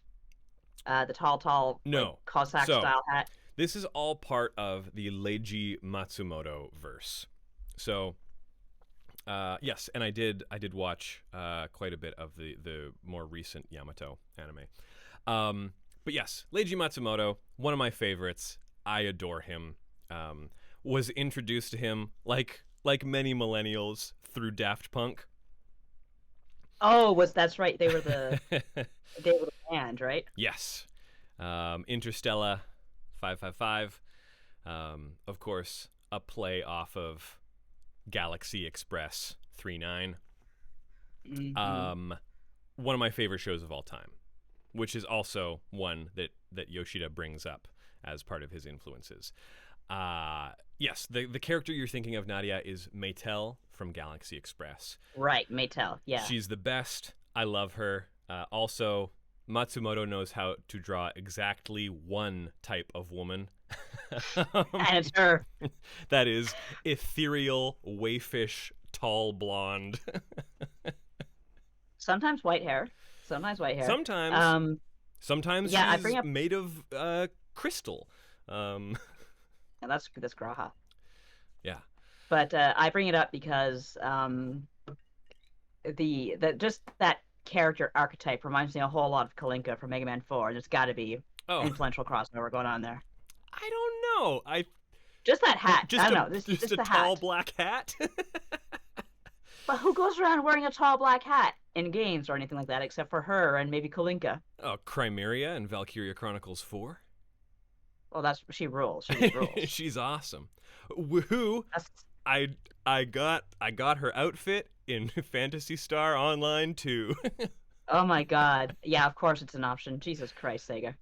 the tall, No. like, Cossack So, style hat? This is all part of the Leiji Matsumoto verse. So, yes, and I did watch quite a bit of the more recent Yamato anime. But yes, Leiji Matsumoto, one of my favorites. I adore him. Was introduced to him like many millennials through Daft Punk. Oh, that's right. They were the band, right? Yes. Interstellar 555. Of course, a play off of Galaxy Express 39. One of my favorite shows of all time, which is also one that Yoshida brings up as part of his influences. Yes, the character you're thinking of, Nadia, is Maytel from Galaxy Express. Right, Maytel, yeah. She's the best. I love her. Also, Matsumoto knows how to draw exactly one type of woman. And it's her. That is ethereal, wayfish, tall blonde. Sometimes white hair. Sometimes. Sometimes yeah, she's made of crystal. And that's Graha. Yeah. But I bring it up because the just that character archetype reminds me a whole lot of Kalinka from Mega Man 4, and there's got to be an influential crossover going on there. I don't know. Just that hat. Just I don't know. Just a the tall hat. black hat. But who goes around wearing a tall black hat in games or anything like that, except for her and maybe Kalinka? Oh, Chimera and Valkyria Chronicles 4. Well, she rules. She just rules. She's awesome. Woohoo! I got her outfit in Phantasy Star Online too. Oh my god! Yeah, of course it's an option. Jesus Christ, Sega.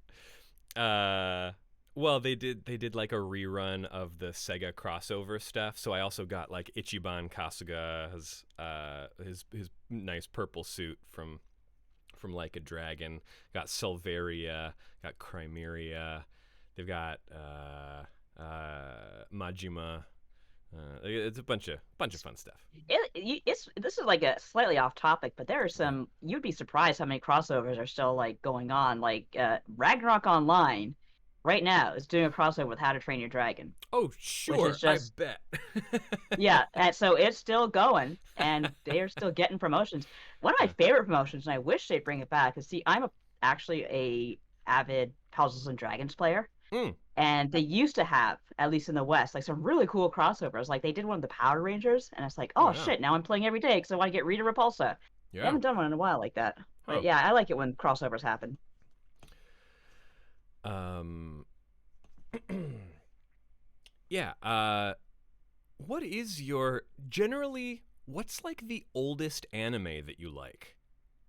Well, they did like a rerun of the Sega crossover stuff. So I also got like Ichiban Kasuga's his nice purple suit from Like a Dragon. Got Silveria. Got Chimera. They've got Majima. It's a bunch of fun stuff. This is like a slightly off topic, but there are some. You'd be surprised how many crossovers are still like going on. Like Ragnarok Online, right now is doing a crossover with How to Train Your Dragon. Oh sure, I bet. Yeah, and so it's still going, and they are still getting promotions. One of my favorite promotions, and I wish they'd bring it back, is I'm actually a avid Puzzles and Dragons player. And they used to have, at least in the West, like some really cool crossovers. Like they did one of the Power Rangers, and it's like, shit, now I'm playing every day because I want to get Rita Repulsa. Yeah. I haven't done one in a while like that. But yeah, I like it when crossovers happen. Yeah. What's like the oldest anime that you like?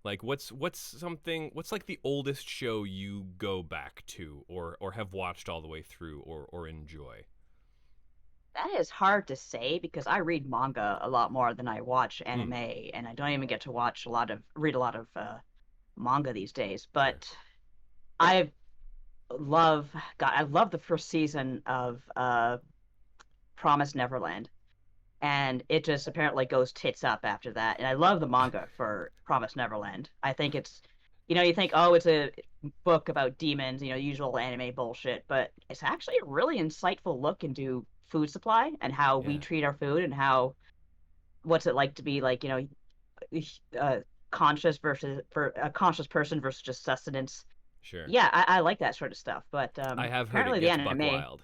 Like what's like the oldest show you go back to or have watched all the way through or enjoy? That is hard to say because I read manga a lot more than I watch anime, and I don't even get to read a lot of manga these days. But I love the first season of Promised Neverland. And it just apparently goes tits up after that. And I love the manga for Promised Neverland. I think it's, you think, it's a book about demons, usual anime bullshit, but it's actually a really insightful look into food supply and how we Yeah. treat our food and how what's it like to be like, uh, conscious versus for a conscious person versus just sustenance. Sure. Yeah, I like that sort of stuff. But I have heard it apparently the gets buck anime, wild.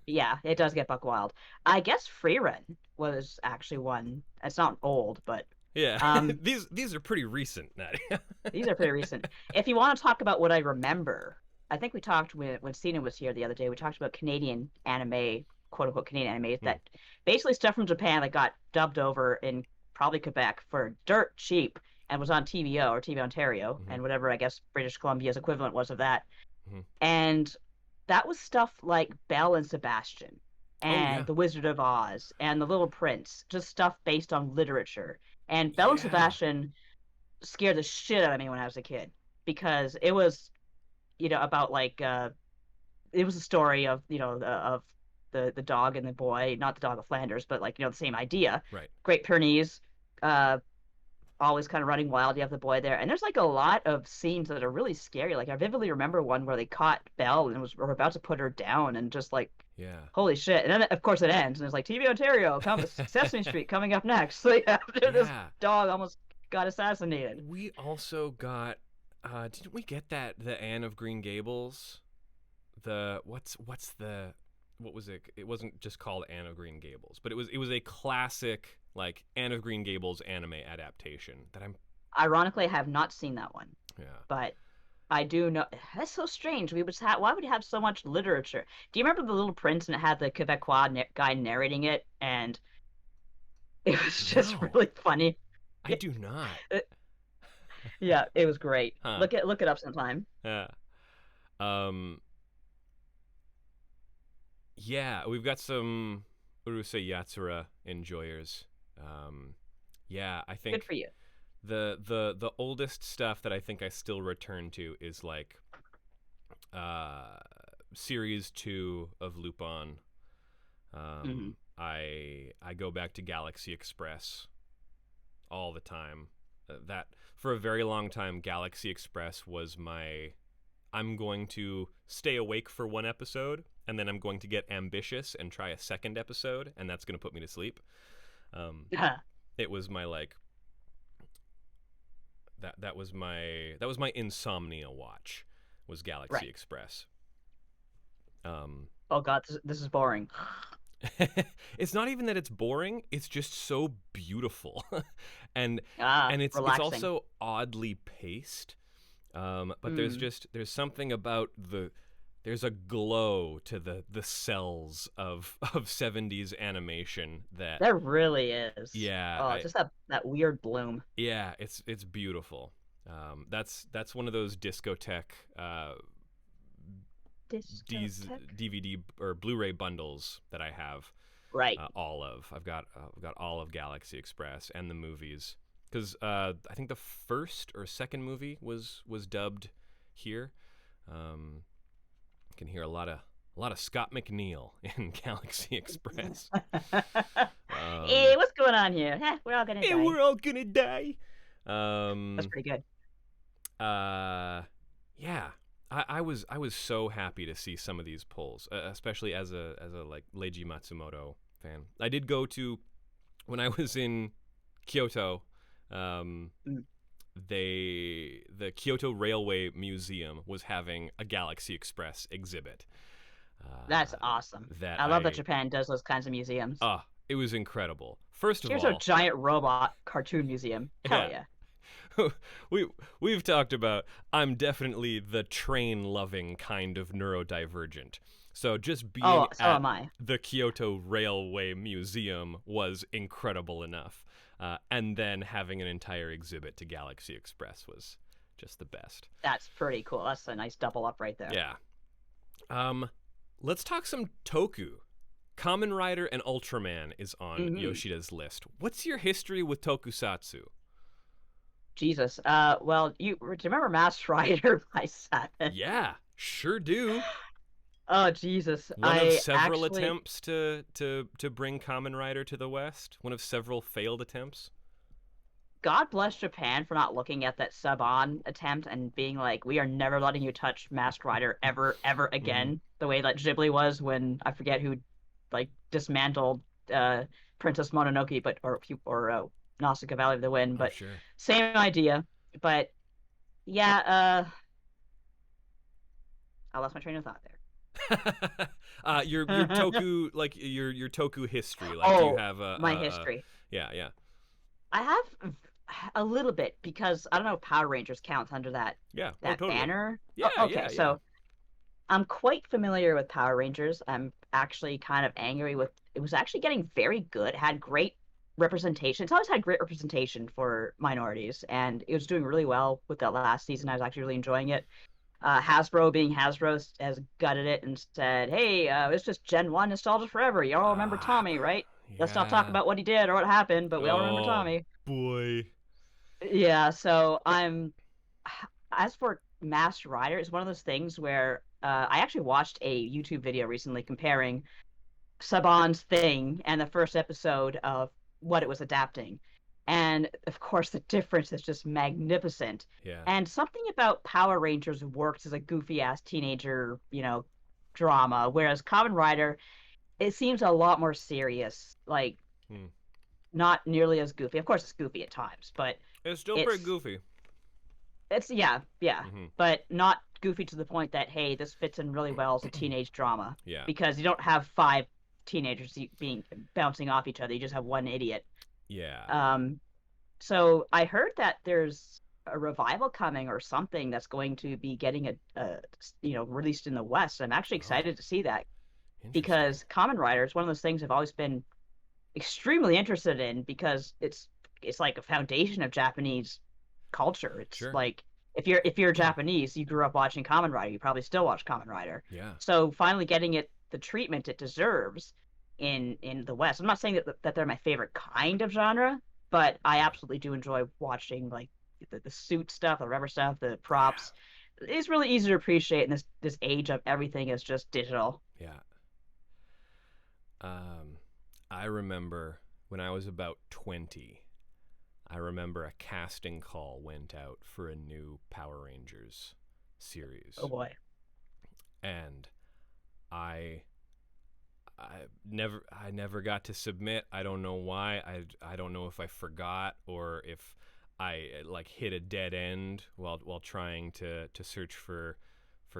yeah, it does get buck wild. I guess Freerun was actually one. It's not old, but Yeah. um, These are pretty recent, Nadia. these are pretty recent. If you want to talk about what I remember, I think we talked when Cena was here the other day. We talked about Canadian anime, quote unquote Canadian anime, Hmm. that basically stuff from Japan that got dubbed over in probably Quebec for dirt cheap and was on TVO or TV Ontario Hmm. and whatever I guess British Columbia's equivalent was of that. Hmm. And that was stuff like Belle and Sebastian Oh and yeah. The Wizard of Oz and The Little Prince, just stuff based on literature. And Belle and Yeah. Sebastian scared the shit out of me when I was a kid because it was, about like it was a story of, of the dog and the boy, not the dog of Flanders, but like, the same idea. Right. Great Pyrenees, uh, always kind of running wild. You have the boy there, and there's like a lot of scenes that are really scary. Like I vividly remember one where they caught Belle and were about to put her down, and just like, Yeah. holy shit! And then of course it ends, and it's like TV Ontario, Sesame Street coming up next. Like after this Yeah. dog almost got assassinated. We also got didn't we get the Anne of Green Gables? The what's the what was it? It wasn't just called Anne of Green Gables, but it was a classic like Anne of Green Gables anime adaptation that I'm Ironically, I have not seen that one, yeah. but I do know that's so strange. We would have why would you have so much literature? Do you remember The Little Prince and it had the Quebecois guy narrating it, and it was just No, really funny. I do not. Yeah, it was great. Huh. Look it up sometime. Yeah. Um yeah, we've got some Urusei Yatsura enjoyers. Yeah, I Good think for you. the oldest stuff that I think I still return to is like uh series 2 of Lupin. Hmm. I go back to Galaxy Express all the time. That for a very long time Galaxy Express was my I'm going to stay awake for one episode and then I'm going to get ambitious and try a second episode and that's going to put me to sleep. Um, it was my like that was my insomnia watch was Galaxy Right. Express. Oh God, this is boring. It's not even that it's boring, it's just so beautiful. and Ah, and it's relaxing. also oddly paced. But Mm. there's something about there's a glow to the cells of 70s animation that There really is. yeah, Oh, just that weird bloom. yeah, it's beautiful. That's one of those discotheque these Discotheque. DVD or Blu-ray bundles that I have Right. all of. I've got all of Galaxy Express and the movies because I think the first or second movie was dubbed here. You can hear a lot of Scott McNeil in Galaxy Express. Hey, what's going on here? We're all gonna Hey, die. we're all gonna die. That's pretty good. Yeah. I was so happy to see some of these polls, especially as a like Leiji Matsumoto fan. I did go to when I was in Kyoto. Um, Mm. the Kyoto Railway Museum was having a Galaxy Express exhibit. That's awesome. That I love that Japan does those kinds of museums. it was incredible. First of Here's a all, giant robot cartoon museum. Hell yeah. yeah. we've talked about I'm definitely the train loving kind of neurodivergent. So just being Oh, so at am I. the Kyoto Railway Museum was incredible enough. And then having an entire exhibit to Galaxy Express was just the best. That's pretty cool. That's a nice double up right there. Yeah. Let's talk some Toku. Kamen Rider and Ultraman is on Hmm. Yoshida's list. What's your history with Tokusatsu? Jesus. Well, do you remember Masked Rider by Seven? Yeah, sure do. Oh, Jesus. One of I several actually, attempts to bring Kamen Rider to the West. One of several failed attempts. God bless Japan for not looking at that sub-on attempt and being like, we are never letting you touch Masked Rider ever, ever Mm-hmm. again. The way that Ghibli was when I forget who like dismantled uh Princess Mononoke, but or Nausicaa Valley of the Wind, Oh, but sure. same idea. But yeah, I lost my train of thought Your there. toku, like your toku history. Like, do you Oh, have my history. yeah, yeah, I have a little bit because I don't know if Power Rangers counts under yeah. Oh, that totally. banner. Oh, Yeah, okay, yeah, yeah. so I'm quite familiar with Power Rangers. I'm actually kind of angry with it was actually getting very good. It had great representation. It's always had great representation for minorities, and it was doing really well with that last season. I was actually really enjoying it. Hasbro, being Hasbro, has gutted it and said, "Hey, it's just Gen One nostalgia forever. You all remember Ah, Tommy, right? Let's not talk yeah. about what he did or what happened, but we all remember Oh Tommy." boy. Yeah, so I'm as for Masked Rider, it's one of those things where I actually watched a YouTube video recently comparing Saban's thing and the first episode of what it was adapting. And of course, the difference is just magnificent. Yeah. And something about Power Rangers works as a goofy ass teenager, drama, whereas Kamen Rider, it seems a lot more serious, like Hmm. not nearly as goofy. Of course, it's goofy at times, but It's still pretty it's goofy. yeah, yeah, Mm-hmm. but not goofy to the point that hey, this fits in really well as a teenage drama Yeah. because you don't have five teenagers being bouncing off each other. You just have one idiot. Yeah. Um, so I heard that there's a revival coming or something that's going to be getting released in the West. I'm actually Oh, excited to see that interesting. because Kamen Rider is one of those things I've always been extremely interested in because it's like a foundation of Japanese culture. It's Sure. like if you're Japanese, you grew up watching Kamen Rider, you probably still watch Kamen Rider. Yeah. So finally getting it the treatment it deserves in the West. I'm not saying that they're my favorite kind of genre, but I Yeah. absolutely do enjoy watching like the suit stuff, the rubber stuff, the Yeah. props. It's really easy to appreciate in this age of everything is just digital. Yeah. Um, I remember when I was about 20, I remember a casting call went out for a new Power Rangers Oh series. boy. And I I never got to submit. I don't know why. I don't know if I forgot or if I like hit a dead end while trying to search for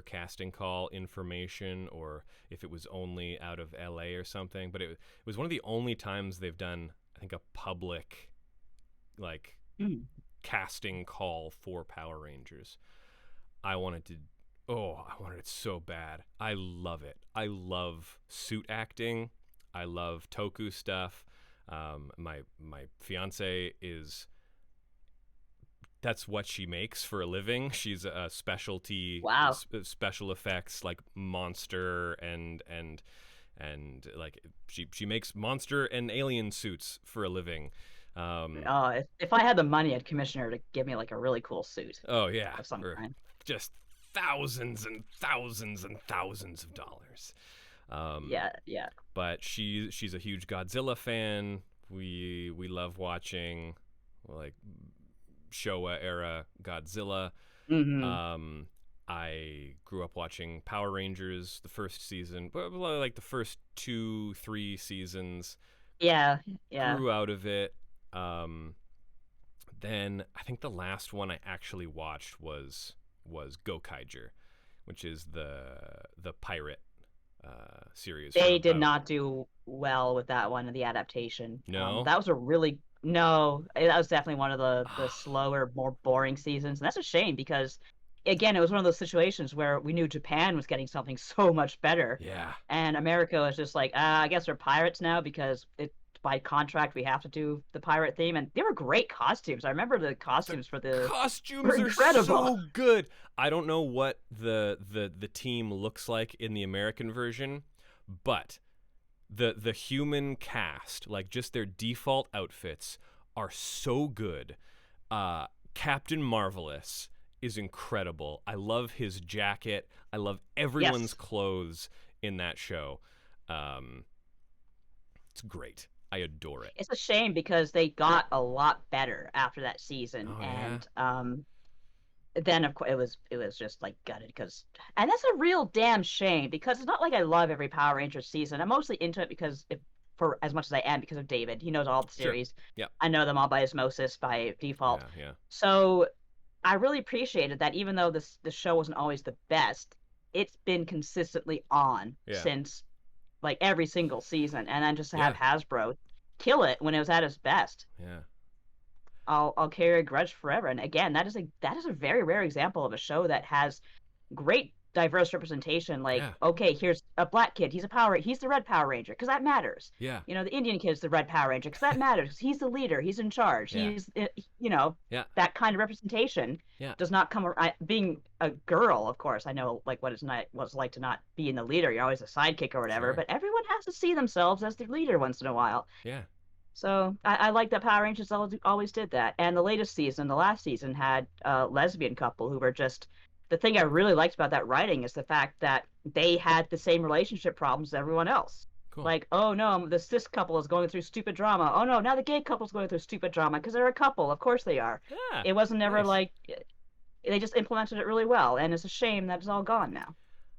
casting call information, or if it was only out of LA or something. But it was one of the only times they've done, I think, a public like Mm. casting call for Power Rangers. I wanted to I wanted it so bad. I love it. I love suit acting. I love toku stuff. My fiance is that's what she makes for a living. She's a specialty Wow. special effects like monster and like she makes monster and alien suits for a living. Um, If I had the money, I'd commission her to give me like a really cool suit oh yeah, of some for kind. just thousands and thousands and thousands of dollars. Um, Yeah, yeah. but she's a huge Godzilla fan. We love watching like Showa era Godzilla. Hmm. Um, I grew up watching Power Rangers the first season, but like the first 2 3 seasons. Yeah, yeah. Grew out of it. Um, then I think the last one I actually watched was Gokaiger, which is the pirate series from They did about not do well with that one, the adaptation. no. That was a really no, that was definitely one of the Ah, slower, more boring seasons, and that's a shame because again, it was one of those situations where we knew Japan was getting something so much better, yeah, and America was just like, I guess we're pirates now because it by contract we have to do the pirate theme, and they were great costumes. I remember the the costumes for the were costumes are incredible. so good. I don't know what the team looks like in the American version, but the human cast, like just their default outfits, are so good. Captain Marvelous is incredible. I love his jacket. I love everyone's Yes. clothes in that show. Um, it's great. I adore it. It's a shame because they got a lot better after that season, Oh yeah. and then of course it was just like gutted because, and that's a real damn shame because it's not like I love every Power Rangers season. I'm mostly into it because for as much as I am because of David. He knows all the Sure. series. Yeah. I know them all by osmosis by default. Yeah. Yeah. So I really appreciated that even though the show wasn't always the best, it's been consistently on Yeah. since like every single season. And then just to have Yeah. Hasbro kill it when it was at its best, Yeah. I'll carry a grudge forever. And again, that is a very rare example of a show that has great diverse representation. Like, Yeah. okay, here's a black kid. He's the red Power Ranger because that matters. Yeah. The Indian kid's the red Power Ranger because that matters. He's the leader. He's in charge. Yeah. He's, Yeah. that kind of representation Yeah. does not come. Being a girl, of course, I know like what it's like to not be in the leader. You're always a sidekick or whatever. Sure. But everyone has to see themselves as the leader once in a while. Yeah. So I like that Power Rangers always did that. And the latest season, the last season, had a lesbian couple who were just. The thing I really liked about that writing is the fact that they had the same relationship problems as everyone else. Cool. Like, oh no, the cis couple is going through stupid drama. Oh no, now the gay couple's going through stupid drama because they're a couple. Of course they are. Yeah. It wasn't ever Nice. like they just implemented it really well, and it's a shame that it's all gone now.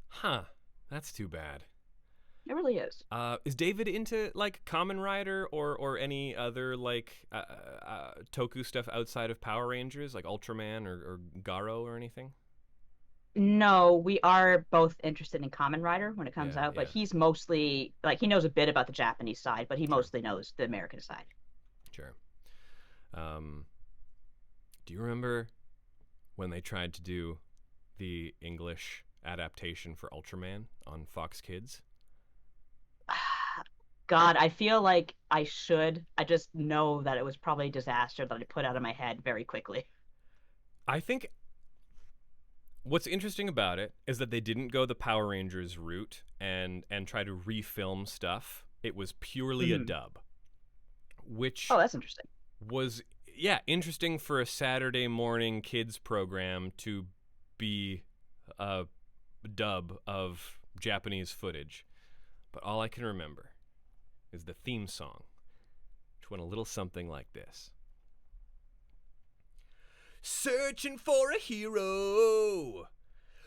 Huh. That's too bad. It really is. Is David into like Kamen Rider or any other like Toku stuff outside of Power Rangers, like Ultraman or Garo or anything? No, we are both interested in Kamen Rider when it comes Yeah, out, but yeah. he's mostly like he knows a bit about the Japanese side, but he Sure. mostly knows the American side. Sure. Do you remember when they tried to do the English adaptation for Ultraman on Fox Kids? God, I feel like I should. I just know that it was probably a disaster that I put out of my head very quickly. I think what's interesting about it is that they didn't go the Power Rangers route and try to refilm stuff. It was purely a dub, which Oh, that's interesting. was interesting for a Saturday morning kids program to be a dub of Japanese footage. But all I can remember is the theme song, which went a little something like this. Searching for a hero,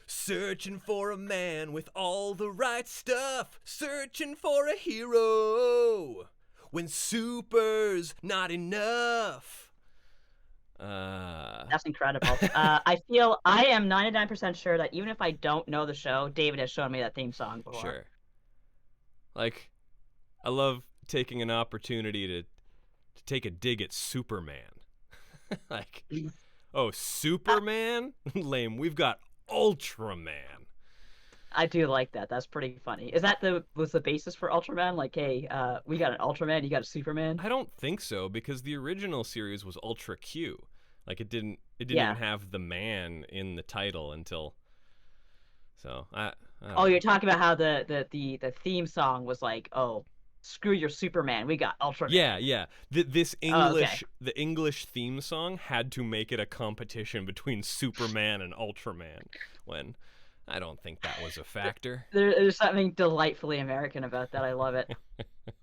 searching for a man with all the right stuff, searching for a hero when super's not enough. That's incredible. I am 99% sure that even if I don't know the show, David has shown me that theme song before. Sure. Like, I love taking an opportunity to take a dig at Superman. Like, oh, Superman? Lame. We've got Ultraman. I do like that. That's pretty funny. Is that was the basis for Ultraman? Like, hey, we got an Ultraman, you got a Superman? I don't think so, because the original series was Ultra Q. Like, it didn't Yeah. even have the man in the title until. So I don't Oh, know. you're talking about how the theme song was like, oh, screw your Superman, we got Ultraman. Yeah. This Oh, okay. the English theme song had to make it a competition between Superman and Ultraman. When I don't think that was a factor. There's something delightfully American about that. I love it.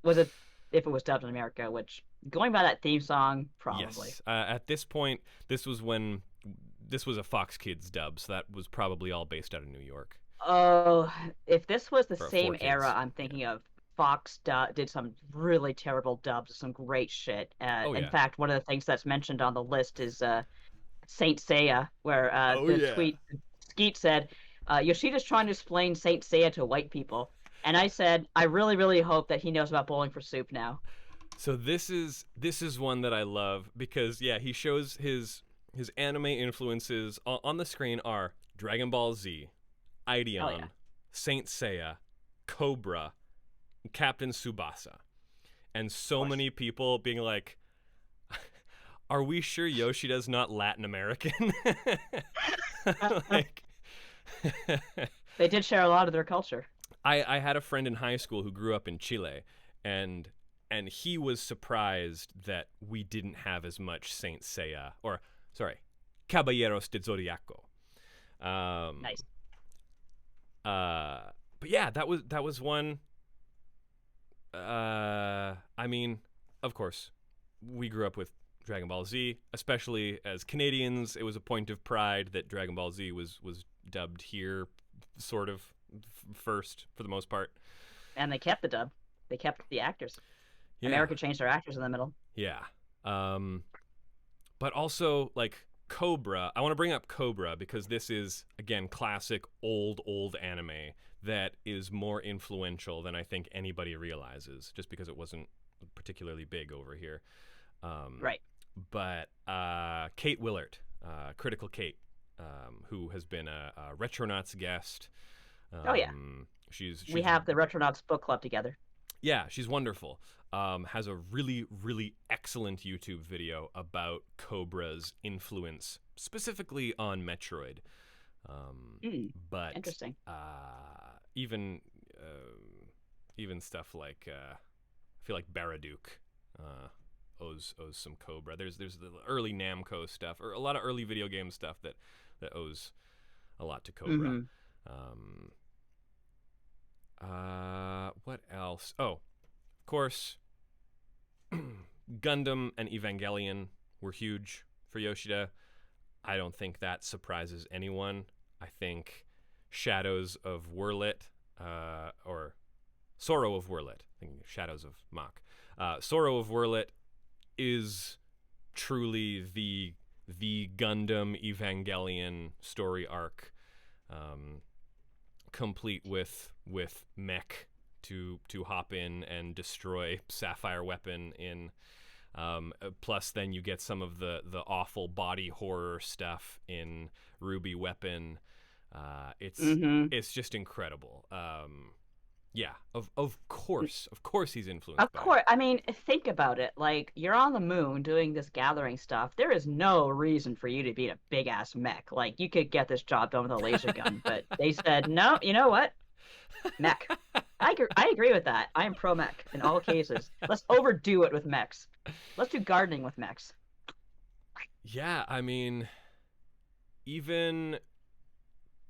Was it if it was dubbed in America? Which going by that theme song, probably. Yes. At this point, this was a Fox Kids dub, so that was probably all based out of New York. Oh, if this was the For same 4Kids. era I'm thinking of, Fox did some really terrible dubs, some great shit. Oh, In yeah. fact, one of the things that's mentioned on the list is Saint Seiya, where Oh, yeah. Skeet said, Yoshida's trying to explain Saint Seiya to white people. And I said, I really, really hope that he knows about Bowling for Soup now. So this is one that I love because he shows his anime influences on the screen are Dragon Ball Z, Ideon, Oh, yeah. Saint Seiya, Cobra, Captain Tsubasa, and so many people being like, "Are we sure Yoshida's not Latin American?" Like, They did share a lot of their culture. I had a friend in high school who grew up in Chile, and he was surprised that we didn't have as much Saint Seiya, or sorry, Caballeros de Zodiaco. Nice. But yeah, that was one. I mean, of course, we grew up with Dragon Ball Z, especially as Canadians. It was a point of pride that Dragon Ball Z was dubbed here, sort of first for the most part. And they kept the dub. They kept the actors. Yeah. America changed their actors in the middle. Yeah. But also, like, Cobra. I want to bring up Cobra because this is, again, classic old anime that is more influential than I think anybody realizes, just because it wasn't particularly big over here. Right. But Kate Willert, Critical Kate, who has been a Retronauts guest. Oh, yeah. We have the Retronauts book club together. Yeah, she's wonderful. Has a really, really excellent YouTube video about Cobra's influence, specifically on Metroid. But interesting. Even stuff like I feel like Baraduke owes some Cobra. There's the early Namco stuff, or a lot of early video game stuff that owes a lot to Cobra. What else? Oh, of course, Gundam and Evangelion were huge for Yoshida. I don't think that surprises anyone. I think Shadows of Werlyt, or Sorrow of Werlyt, I think Shadows of Mach. Sorrow of Werlyt is truly the Gundam Evangelion story arc, complete with mech to hop in and destroy Sapphire Weapon in. Plus, then you get some of the awful body horror stuff in Ruby Weapon. It's just incredible. Yeah, of course he's influenced. Of course, I mean, think about it. Like, you're on the moon doing this gathering stuff. There is no reason for you to be a big ass mech. Like, you could get this job done with a laser gun, but they said no. You know what? Mech. I agree with that. I am pro mech in all cases. Let's overdo it with mechs. Let's do gardening with mechs. Yeah, I mean, even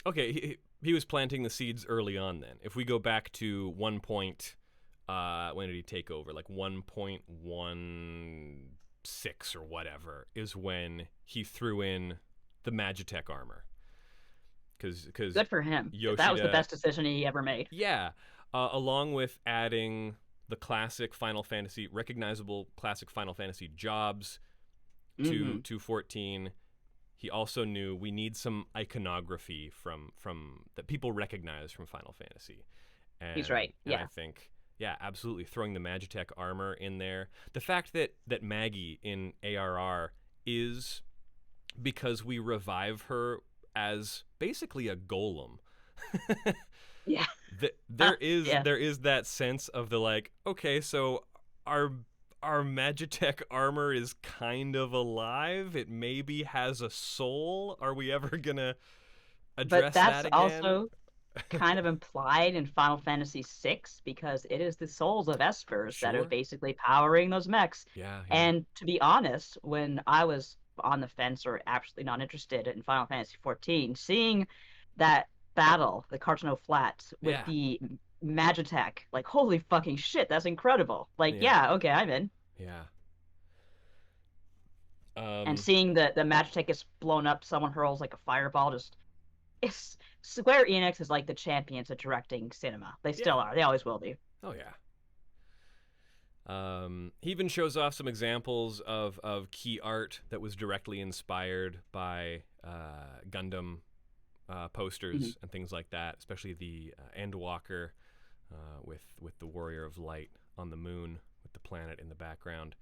okay. He was planting the seeds early on then. If we go back to when did he take over? Like 1.16 or whatever is when he threw in the Magitech armor. Because good for him. Yoshida, that was the best decision he ever made. Yeah, along with adding the recognizable classic Final Fantasy jobs to 14. He also knew we need some iconography from that people recognize from Final Fantasy. And, he's right. And yeah. I think, yeah, absolutely throwing the Magitech armor in there. The fact that Maggie in ARR is because we revive her as basically a golem. Yeah. There is that sense of the like, okay, so our Magitech armor is kind of alive. It maybe has a soul. Are we ever gonna address that again? But that's also kind of implied in Final Fantasy VI because it is the souls of Espers that are basically powering those mechs. Yeah. And to be honest, when I was on the fence or absolutely not interested in Final Fantasy XIV, seeing that battle, the Cartano Flats, with the Magitech, like, holy fucking shit, that's incredible. Like, okay, I'm in. Yeah. And seeing the Magitech gets blown up, someone hurls like a fireball, Square Enix is like the champions of directing cinema. They still are. They always will be. Oh yeah. He even shows off some examples of key art that was directly inspired by Gundam posters and things like that, especially the Endwalker with the Warrior of Light on the moon with the planet in the background.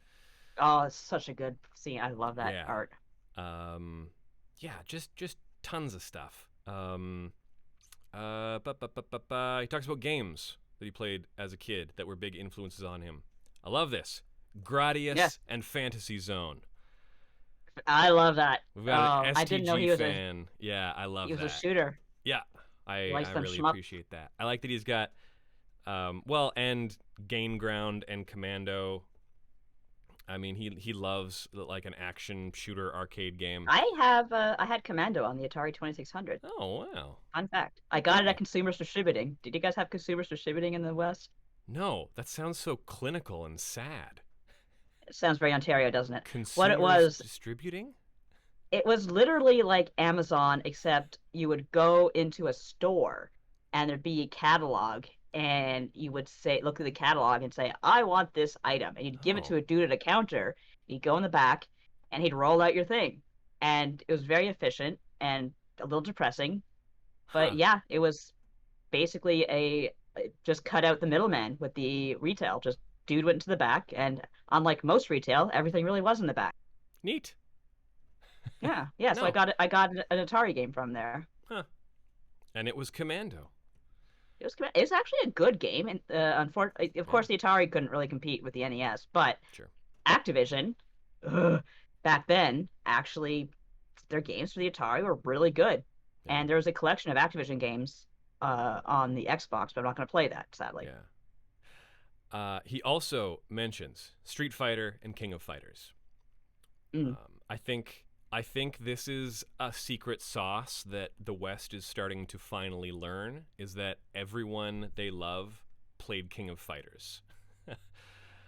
Oh, it's such a good scene. I love that art. Just tons of stuff. He talks about games that he played as a kid that were big influences on him. I love this. Gradius and Fantasy Zone. I love that. We've got an STG I didn't know he was fan. Yeah, I love that. He was a shooter. Yeah, I really appreciate that. I like that he's got, and Gain Ground and Commando. I mean, he loves like an action shooter arcade game. I had Commando on the Atari 2600. Oh wow! Fun fact: I got it at Consumers Distributing. Did you guys have Consumers Distributing in the West? No, that sounds so clinical and sad. It sounds very Ontario, doesn't it? What Consumers distributing? it was literally like Amazon, except you would go into a store and there'd be a catalog, and you would say, look at the catalog and say, I want this item. And you'd give it Oh, to a dude at a counter. You'd go in the back and he'd roll out your thing. And it was very efficient and a little depressing. But huh. yeah, it was basically a just cut out the middleman with the retail. Just dude went into the back, and unlike most retail, everything really was in the back. Neat. Yeah, yeah. So No. I got an Atari game from there. Huh. And it was Commando. It's actually a good game, and unfortunately, of Yeah, course, the Atari couldn't really compete with the NES, but sure. Activision, ugh, back then, actually, their games for the Atari were really good, Yeah, and there was a collection of Activision games on the Xbox, but I'm not going to play that, sadly. yeah. He also mentions Street Fighter and King of Fighters. Mm, I think this is a secret sauce that the West is starting to finally learn, is that everyone they love played King of Fighters.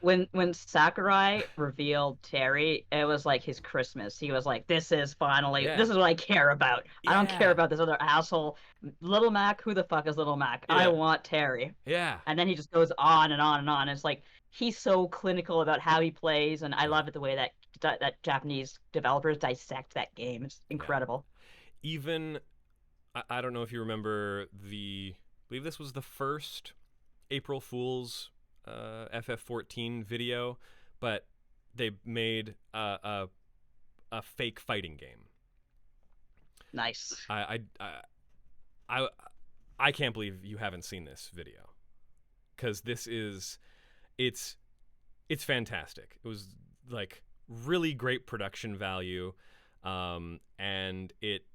when Sakurai revealed Terry, it was like his Christmas. He was like, Yeah. this is what I care about. I don't care Yeah. about this other asshole. Little Mac, who the fuck is Little Mac? I Yeah. want Terry. Yeah. And then he just goes on and on and on. It's like he's so clinical about how he plays, and I Yeah. love it the way that Japanese developers dissect that game. It's Yeah. incredible. Even I don't know if you remember I believe this was the first April Fool's FF14 video, but they made a fake fighting game. Nice. I I can't believe you haven't seen this video, because it's fantastic. It was like really great production value, and it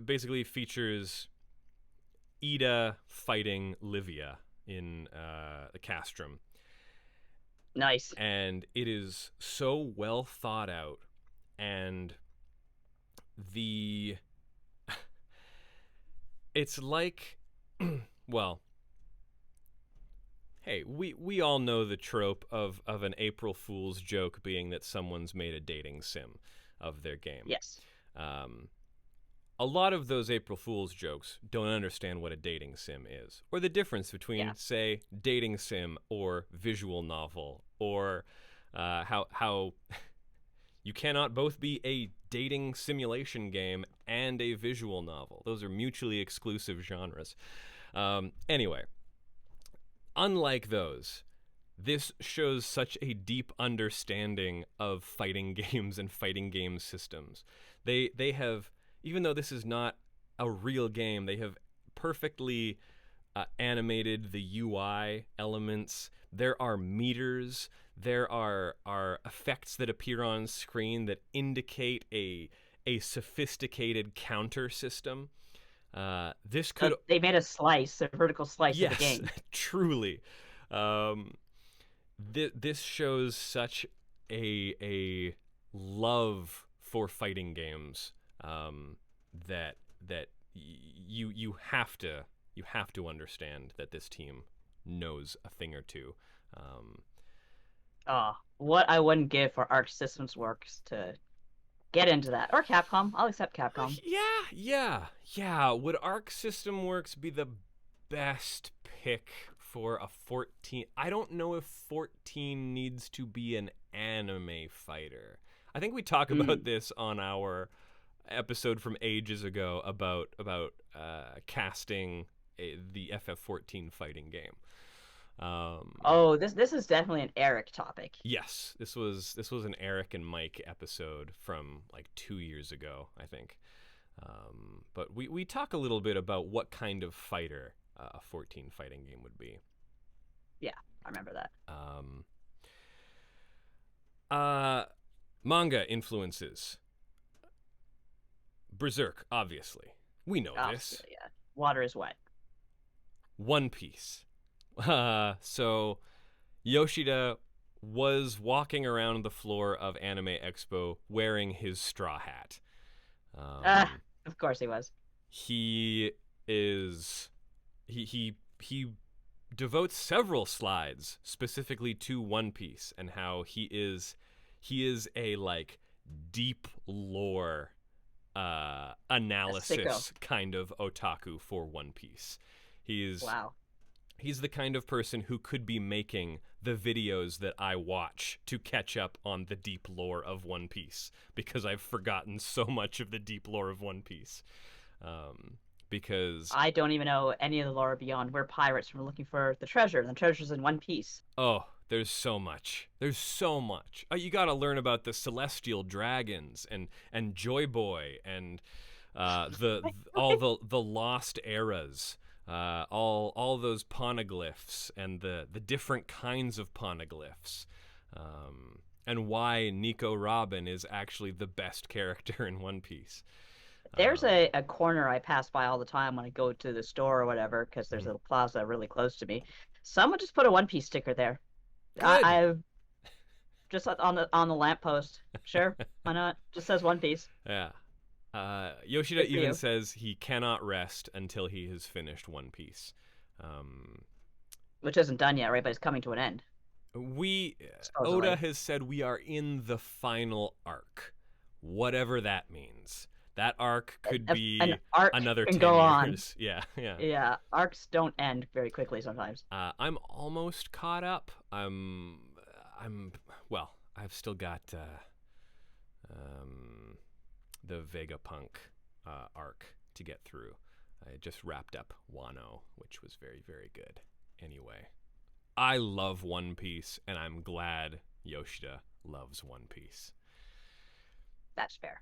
basically features Ida fighting Livia in the castrum, Nice. and it is so well thought out, and the it's like well, hey, we all know the trope of an April Fool's joke being that someone's made a dating sim of their game. Yes. Um, a lot of those April Fool's jokes don't understand what a dating sim is, or the difference between, Yeah. say, dating sim or visual novel, or how you cannot both be a dating simulation game and a visual novel. Those are mutually exclusive genres. Anyway, unlike those, this shows such a deep understanding of fighting games and fighting game systems. They have, even though this is not a real game, they have perfectly animated the UI elements. There are meters. There are effects that appear on screen that indicate a sophisticated counter system. This could They made a vertical slice of the yes, game. truly. This shows such a love for fighting games, that you have to understand that this team knows a thing or two. Um, Oh, what I wouldn't give for Arc Systems Works to get into that. Or Capcom. I'll accept Capcom. yeah. Would Arc System Works be the best pick for a 14? I don't know if 14 needs to be an anime fighter. I think we talk about Mm. this on our episode from ages ago about casting the FF14 fighting game. Oh, this is definitely an Eric topic. Yes, this was an Eric and Mike episode from like 2 years ago, I think. But we talk a little bit about what kind of fighter a 14 fighting game would be. Yeah, I remember that. Manga influences. Berserk, obviously. We know Oh, this. yeah. Water is wet. One Piece. So Yoshida was walking around the floor of Anime Expo wearing his straw hat. Of course he was. He is he devotes several slides specifically to One Piece and how he is he is a like deep lore A sicko. analysis kind of otaku for One Piece. He's Wow. he's the kind of person who could be making the videos that I watch to catch up on the deep lore of One Piece because I've forgotten so much of the deep lore of One Piece. Because I don't even know any of the lore beyond we're pirates and we're looking for the treasure, and the treasure's in One Piece. oh, there's so much. There's so much. You got to learn about the celestial dragons and Joy Boy and all the lost eras. All those poneglyphs and the different kinds of poneglyphs, and why Nico Robin is actually the best character in One Piece. There's a corner I pass by all the time when I go to the store or whatever, because there's a plaza really close to me. Someone just put a One Piece sticker there. Good. I just on the lamppost. Sure, why not? Just says One Piece. Yeah. Yoshida Good for even you. says he cannot rest until he has finished One Piece. Which isn't done yet, right? But it's coming to an end. We Supposedly. Oda has said we are in the final arc, whatever that means. That arc could be An arc another can 10 go years. on. Yeah, yeah. Yeah, arcs don't end very quickly sometimes. I'm almost caught up. Well, I've still got the Vegapunk arc to get through. I just wrapped up Wano, which was very, very good. Anyway, I love One Piece, and I'm glad Yoshida loves One Piece. That's fair.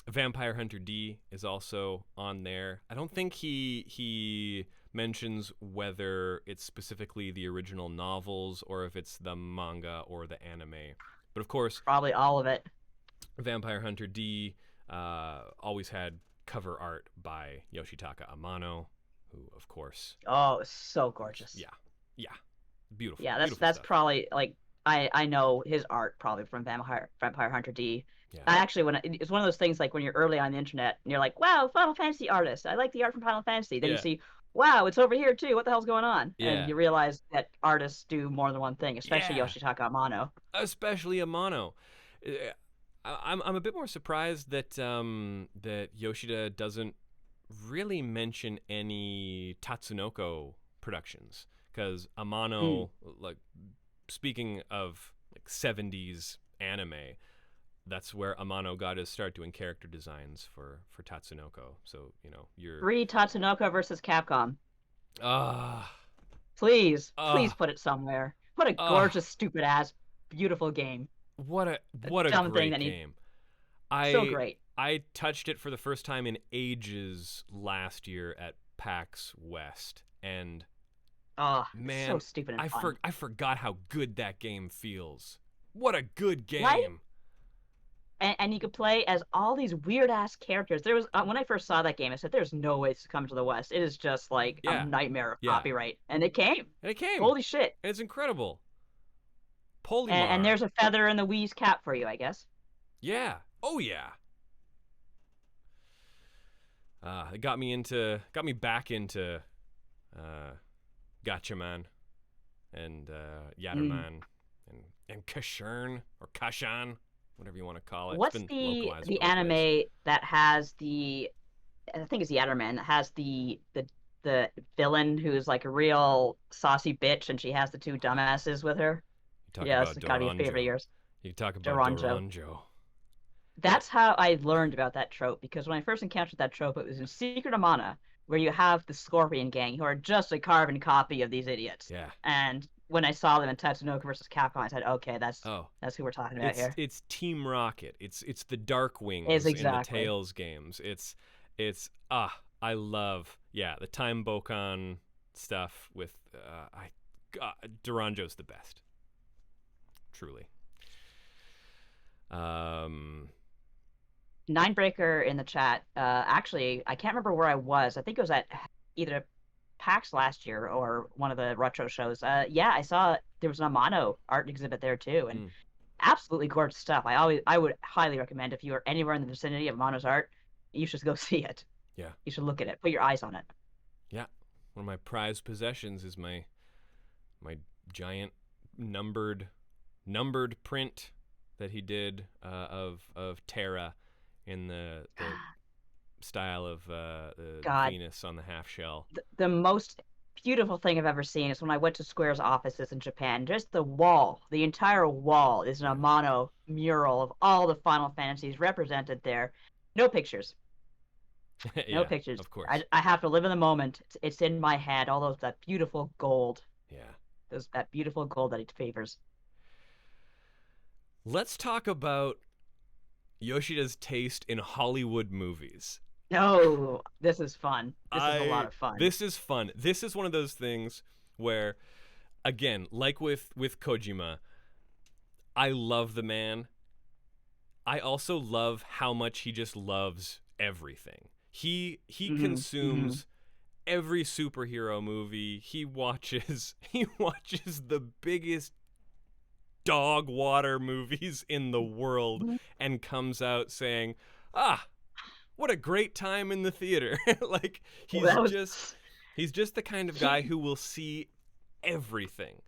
Vampire Hunter D is also on there. I don't think he mentions whether it's specifically the original novels or if it's the manga or the anime. But of course, Probably all of it. Vampire Hunter D always had cover art by Yoshitaka Amano, who of course, Oh, so gorgeous. yeah, beautiful. Yeah, beautiful that's stuff. probably like I know his art probably from Vampire Hunter D. Yeah. I actually it's one of those things like when you're early on the internet and you're like, wow, Final Fantasy artist. I like the art from Final Fantasy. Then you Yeah. see, wow, it's over here too. What the hell's going on? Yeah. And you realize that artists do more than one thing, especially Yeah. Yoshitaka Amano. Especially Amano. I'm a bit more surprised that that Yoshida doesn't really mention any Tatsunoko productions, because Amano, like, speaking of like 70s anime, that's where Amano got his start doing character designs for Tatsunoko. So you're 3 Tatsunoko versus Capcom. ah Please Ah. put it somewhere. What a gorgeous, stupid ass, beautiful game. what a dumb great thing that game. So great. I touched it for the first time in ages last year at PAX West, and Oh, man, so stupid and fun. I forgot how good that game feels. What a good game. Right? And you could play as all these weird ass characters. There was when I first saw that game, I said, "There's no way to come to the West. It is just like Yeah. a nightmare of Yeah. copyright." And it came. And it came. Holy shit! And it's incredible. Polymar. And there's a feather in the Wii's cap for you, I guess. Yeah. Oh yeah. It got me back into Gatchaman and Yatterman and Kashern or Kashan, whatever you want to call it. What's It's been localized the both anime ways. that has I think it's the Yatterman that has the villain who's like a real saucy bitch, and she has the 2 dumbasses with her. You talk Yeah, about it's gotta be a favorite of Doranjo. yours. You talk about Doranjo. Doranjo. That's how I learned about that trope, because when I first encountered that trope, it was in Secret of Mana, where you have the Scorpion Gang, who are just a carbon copy of these idiots. Yeah. And when I saw them in Tatsunoko versus Capcom, I said, okay, that's who we're talking about here. It's Team Rocket. It's the Darkwings Is in the exactly. Tales games. It's I love the Time Bokan stuff with Doranjo's the best. Truly. Ninebreaker in the chat. Actually, I can't remember where I was. I think it was at either PAX last year or one of the retro shows. Yeah, I saw there was an Amano art exhibit there too, and absolutely gorgeous stuff. I would highly recommend, if you are anywhere in the vicinity of Amano's art, you should go see it. Yeah. You should look at it. Put your eyes on it. Yeah. One of my prized possessions is my giant numbered numbered print that he did of Terra in the style of the God, Venus on the half shell. the most beautiful thing I've ever seen is when I went to Square's offices in Japan. Just the wall, the entire wall is an Yeah. Amano mural of all the Final Fantasies represented there. No pictures. No Yeah, pictures. of course. I have to live in the moment. It's in my head. All those that beautiful gold. Yeah. That beautiful gold that it favors. Let's talk about Yoshida's taste in Hollywood movies. No, this is fun. This is a lot of fun. This is fun. This is one of those things where, again, like with Kojima, I love the man. I also love how much he just loves everything. He consumes every superhero movie. He watches the biggest dog water movies in the world and comes out saying, what a great time in the theater. Like he's just the kind of guy who will see everything.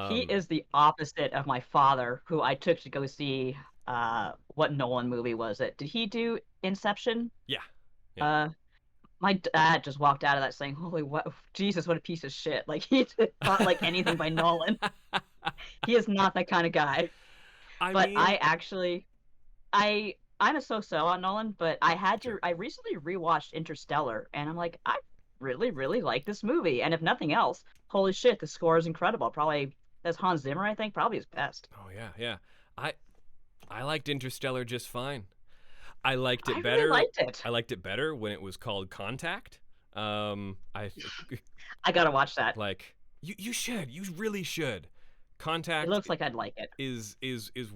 He is the opposite of my father, who I took to go see what Nolan movie was it? Did he do Inception? Yeah. My dad just walked out of that saying, "Holy what Jesus, what a piece of shit." Like he did not like anything by Nolan. He is not that kind of guy. I'm a so-so on Nolan, but I recently rewatched Interstellar, and I'm like, I really, really like this movie. And if nothing else, holy shit, the score is incredible. Probably that's Hans Zimmer, I think, probably his best. Oh yeah. I liked Interstellar just fine. I liked it better. Really liked it. I liked it better when it was called Contact. I gotta watch that. Like you should. You really should. Contact. It looks like I'd like it. Is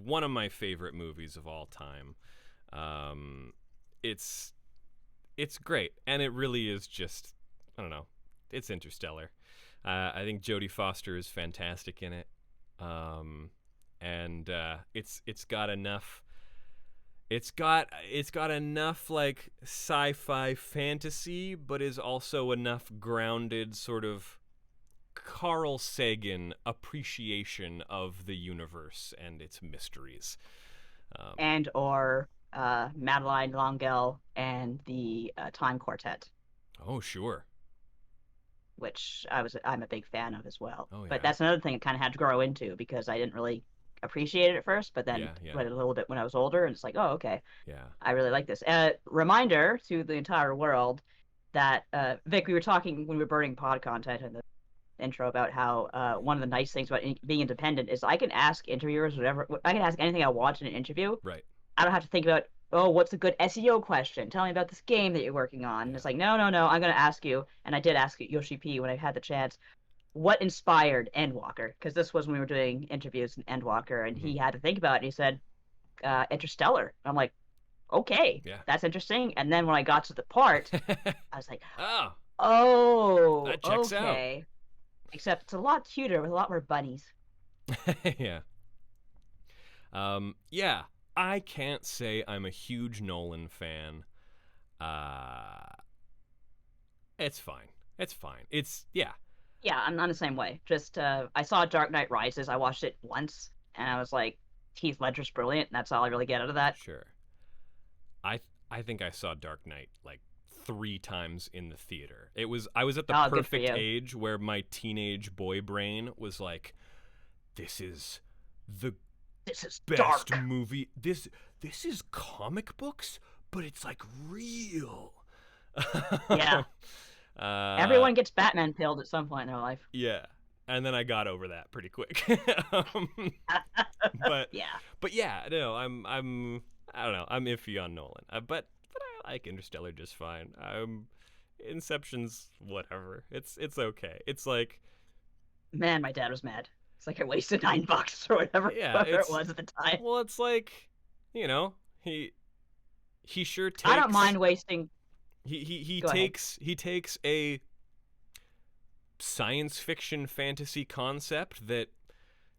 one of my favorite movies of all time. It's great, and it really is just, I don't know, it's Interstellar. I think Jodie Foster is fantastic in it, and it's got enough. It's got enough like sci-fi fantasy, but is also enough grounded sort of Carl Sagan appreciation of the universe and its mysteries. And or Madeline L'Engle and the Time Quartet. Oh, sure. Which I'm a big fan of as well. Oh, yeah. But that's another thing I kind of had to grow into because I didn't really appreciate it at first, but then read it a little bit when I was older, and it's like, oh, okay. Yeah. I really like this. Reminder to the entire world that, Vic, we were talking when we were burning pod content in the intro about how one of the nice things about being independent is I can ask interviewers whatever. I can ask anything I want in an interview. Right. I don't have to think about, oh, what's a good SEO question? Tell me about this game that you're working on. Yeah. It's like, no. I'm going to ask you, and I did ask Yoshi-P when I had the chance, what inspired Endwalker? Because this was when we were doing interviews in Endwalker, and he had to think about it. And he said, Interstellar. I'm like, okay, that's interesting. And then when I got to the part, I was like, oh, that checks okay. out. Except it's a lot cuter with a lot more bunnies. Yeah. Yeah. I can't say I'm a huge Nolan fan. It's fine. Yeah, I'm not the same way. Just I saw Dark Knight Rises. I watched it once, and I was like, Heath Ledger's brilliant, and that's all I really get out of that. Sure. I think I saw Dark Knight like 3 times in the theater. I was at the perfect age where my teenage boy brain was like, this is best dark movie. This is comic books, but it's like real. Yeah. Everyone gets Batman pilled at some point in their life. Yeah. And then I got over that pretty quick. But yeah, no, I don't know. I'm iffy on Nolan. But I like Interstellar just fine. Inception's whatever. It's okay. It's like, man, my dad was mad. It's like I wasted $9 or whatever it was at the time. Well, it's like, he sure takes. I don't mind wasting. He takes a science fiction fantasy concept that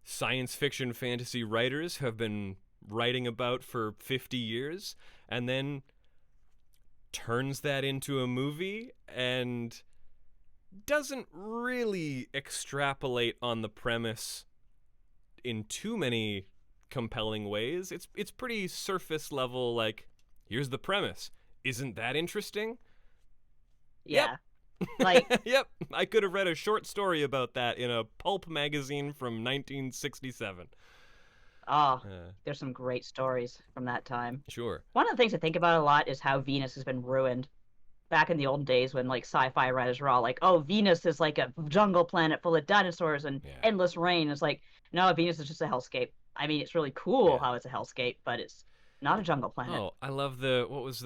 science fiction fantasy writers have been writing about for 50 years and then turns that into a movie and doesn't really extrapolate on the premise in too many compelling ways. It's pretty surface level, like, here's the premise. Isn't that interesting? Yeah. Yep. Like, yep. I could have read a short story about that in a pulp magazine from 1967. oh, there's some great stories from that time. Sure. One of the things I think about a lot is how Venus has been ruined. Back in the olden days when like sci-fi writers were all like, "Oh, Venus is like a jungle planet full of dinosaurs and Yeah. endless rain." It's like, no, Venus is just a hellscape. I mean, it's really cool Yeah. how it's a hellscape, but it's not a jungle planet. Oh, I love it was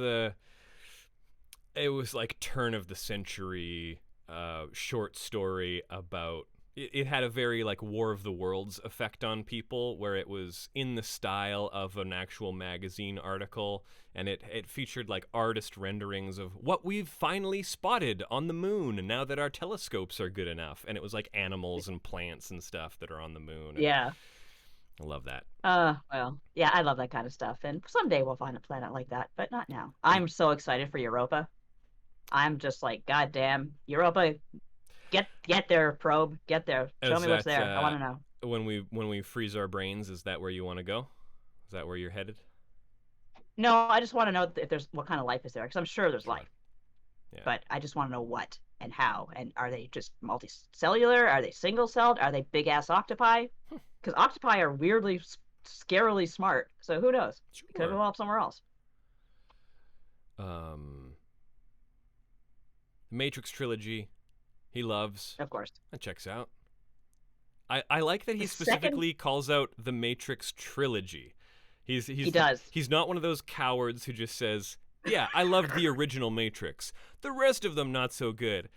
like turn of the century short story about it had a very like War of the Worlds effect on people, where it was in the style of an actual magazine article, and it featured like artist renderings of what we've finally spotted on the moon, and now that our telescopes are good enough, and it was like animals and plants and stuff that are on the moon. Yeah. I love that. Well, yeah, I love that kind of stuff, and someday we'll find a planet like that, but not now. I'm so excited for Europa. I'm just like, God damn, Europa, get there, probe, get there. Show me what's there. I want to know. When we freeze our brains, is that where you want to go? Is that where you're headed? No, I just want to know if there's what kind of life is there, because I'm sure there's Sure. life. Yeah. But I just want to know what and how. And are they just multicellular? Are they single-celled? Are they big-ass octopi? Because octopi are weirdly, scarily smart. So who knows? Sure. Could have evolved somewhere else. Matrix trilogy, he loves. Of course. That checks out. I like that he The specifically calls out the Matrix trilogy. He does. He's not one of those cowards who just says, "Yeah, I loved the original Matrix. The rest of them not so good."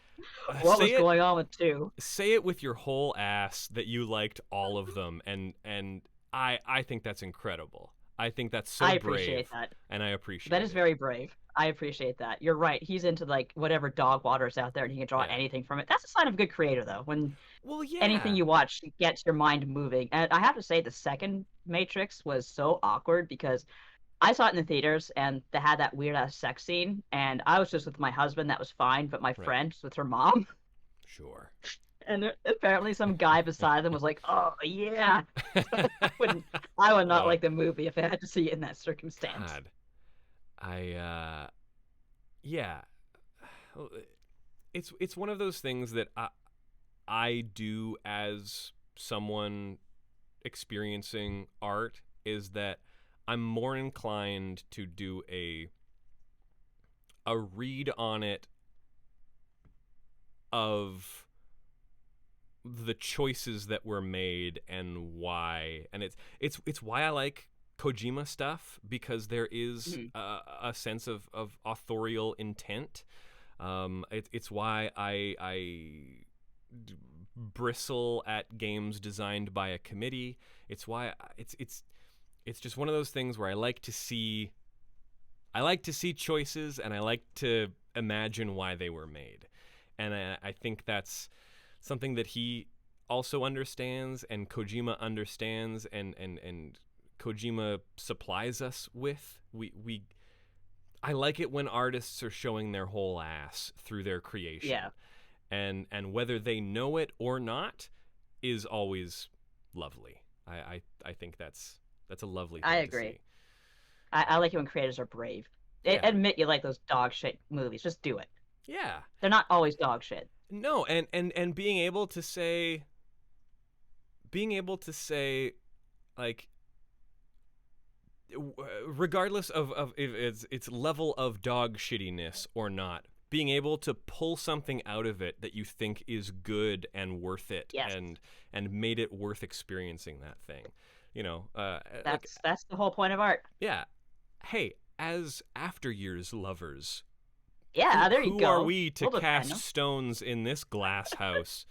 What was going on with 2? Say it with your whole ass that you liked all of them, and I think that's incredible. I think that's so brave. I appreciate that. And I appreciate That is it. very brave. I appreciate that. You're right. He's into like whatever dog water's out there and he can draw Yeah. anything from it. That's a sign of a good creator though. When Well, yeah. anything you watch gets your mind moving. And I have to say the second Matrix was so awkward because I saw it in the theaters and they had that weird ass sex scene and I was just with my husband, that was fine, but my friend was with her mom. Sure. And apparently some guy beside them was like, "Oh yeah." I would not like the movie if I had to see it in that circumstance. God. Yeah. It's one of those things that I do as someone experiencing art, is that I'm more inclined to do a read on it of the choices that were made and why. And it's why I like Kojima stuff, because there is a sense of authorial intent. It's why I bristle at games designed by a committee. It's why it's just one of those things where I like to see choices, and I like to imagine why they were made. And I think that's something that he also understands, and Kojima understands, and Kojima supplies us with. I like it when artists are showing their whole ass through their creation. Yeah. And whether they know it or not is always lovely. I think that's a lovely thing I to agree. see. I like it when creators are brave. Yeah. Admit you like those dog shit movies. Just do it. Yeah. They're not always dog shit. No, and being able to say like, regardless of if its level of dog shittiness or not, being able to pull something out of it that you think is good and worth it, Yes. and made it worth experiencing that thing. That's the whole point of art. Yeah. Hey, as After Years lovers, Yeah, there you go. Who are we to We'll defend cast them. stones in this glass house?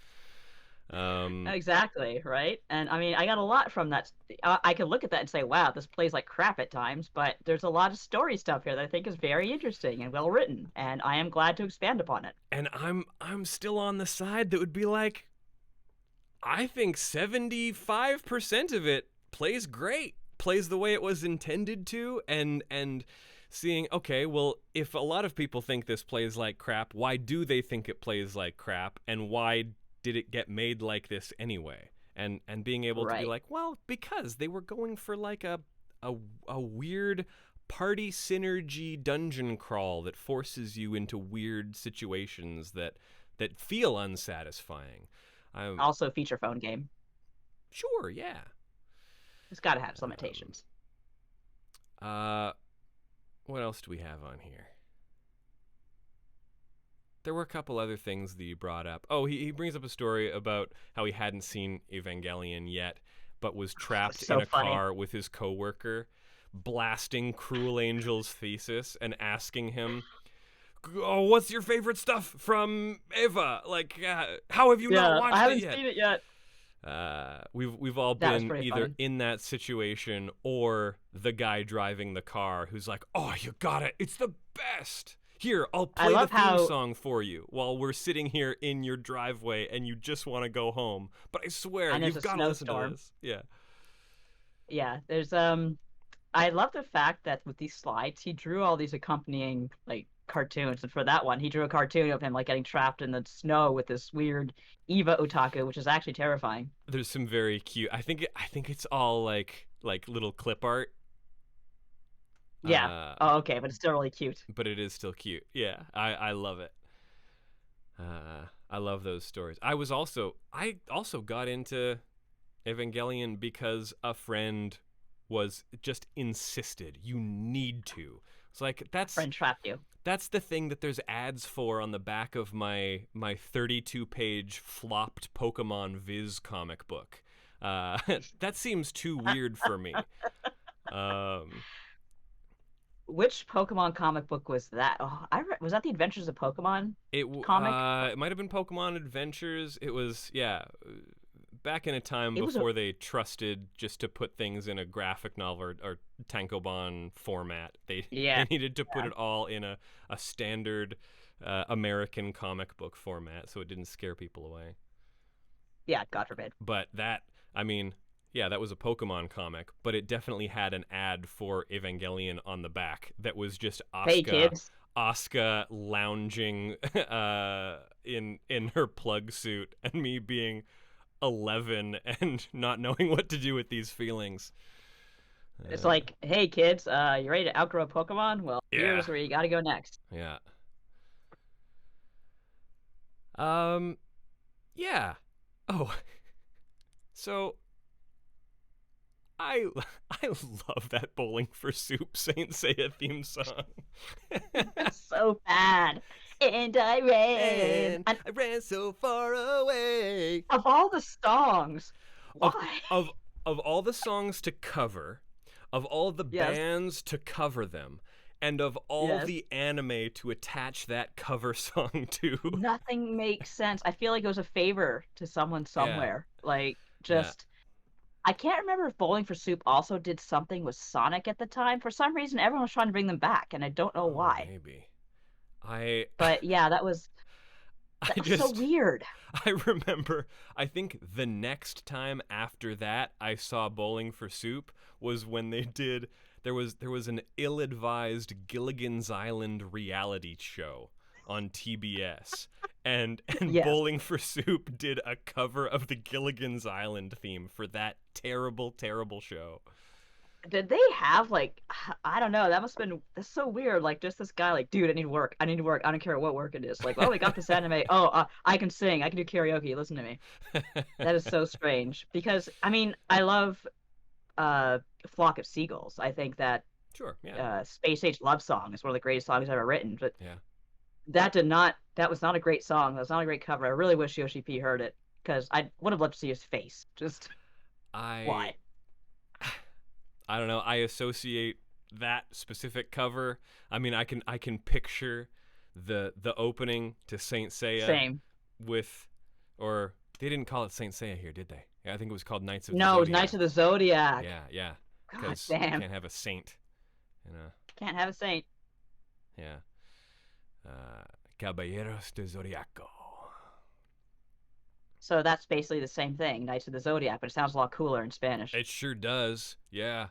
Exactly, right? And I mean, I got a lot from that. I could look at that and say, wow, this plays like crap at times, but there's a lot of story stuff here that I think is very interesting and well written, and I am glad to expand upon it. And I'm still on the side that would be like, I think 75% of it plays great, plays the way it was intended to, and seeing, okay, well, if a lot of people think this plays like crap, why do they think it plays like crap, and why did it get made like this anyway? and being able to be Right. like, well, because they were going for like a weird party synergy dungeon crawl that forces you into weird situations that feel unsatisfying. Also, feature phone game. Sure, yeah. It's got to have some Um, limitations. what else do we have on here? There were a couple other things that you brought up. Oh, he brings up a story about how he hadn't seen Evangelion yet, but was trapped It's in so a funny. car with his coworker, blasting Cruel Angel's thesis and asking him, "Oh, what's your favorite stuff from Eva? Like, how have you not Yeah, I watched it haven't yet?" seen it yet. We've all That was been pretty either funny. in that situation or the guy driving the car who's like, "Oh, you got it! It's the best. Here, I'll I play the love theme how, song for you while we're sitting here in your driveway and you just want to go home. But I swear, and there's you've a got to listen to snowstorm. this." Yeah, Yeah, there's I love the fact that with these slides, he drew all these accompanying like cartoons, and for that one, he drew a cartoon of him like getting trapped in the snow with this weird Eva otaku, which is actually terrifying. there's some very cute. I think it's all like little clip art. Yeah. Uh, Oh, okay, but it's still really cute. but it is still cute. Yeah, I love it. I love those stories. I also got into Evangelion because a friend was just insisted you need to. It's like A friend trapped you. that's the thing that there's ads for on the back of my 32-page flopped Pokemon Viz comic book. That seems too weird for me. Um, Which Pokemon comic book was that? Oh, was that the Adventures of Pokemon comic? it might have been Pokemon Adventures. It was, yeah, back in a time It was a before they trusted just to put things in a graphic novel or tankobon format. They yeah, they needed to put yeah, it all in a standard American comic book format so it didn't scare people away. yeah. God forbid. But that, I mean, yeah, that was a Pokemon comic, but it definitely had an ad for Evangelion on the back that was just Hey, Asuka kids. Asuka lounging in her plug suit and me being 11 and not knowing what to do with these feelings. It's Uh, like, hey, kids. You ready to outgrow Pokemon? Well, yeah. here's where you got to go next. Yeah. Um yeah. Oh, so I I love that Bowling for Soup Saint Seiya theme song. So bad. And I ran. And And I ran so far away. of all the songs, Of why? of of all the songs to cover, of all the Yes, bands to cover them, and of all yes. the anime to attach that cover song to. Nothing makes sense. I feel like it was a favor to someone Yeah. somewhere. Like, Yeah. just I can't remember if Bowling for Soup also did something with Sonic at the time. For some reason, everyone was trying to bring them back, and I don't know Oh, why. maybe. I But yeah, I that was so just weird. I remember, I think the next time after that I saw Bowling for Soup was when they did there was an ill-advised Gilligan's Island reality show on TBS. And Yes. Bowling for Soup did a cover of the Gilligan's Island theme for that terrible show. Did they have like I don't know, that must have been that's so weird. Like just this guy like, dude, I need work. I need to work. I don't care what work it is. Like, oh, we got this anime. Oh, I can sing. I can do karaoke. Listen to me. That is so strange because I mean, I love Flock of Seagulls. I think that Sure, yeah. Space Age Love Song is one of the greatest songs ever written. But Yeah. that was not a great song. That was not a great cover. I really wish Yoshi-P heard it because I would have loved to see his face. Just I why? I don't know. I associate that specific cover. I mean, I can picture the opening to Saint Seiya Same. with, or they didn't call it Saint Seiya here, did they? Yeah, I think it was called Knights of the No, it was Knights Zodiac. of the Zodiac. Yeah, yeah. God Because you damn. can't have a saint. You know. Can't have a saint. Yeah. Uh, Caballeros de Zodiaco. So that's basically the same thing, Knights of the Zodiac, but it sounds a lot cooler in Spanish. It sure does. Yeah.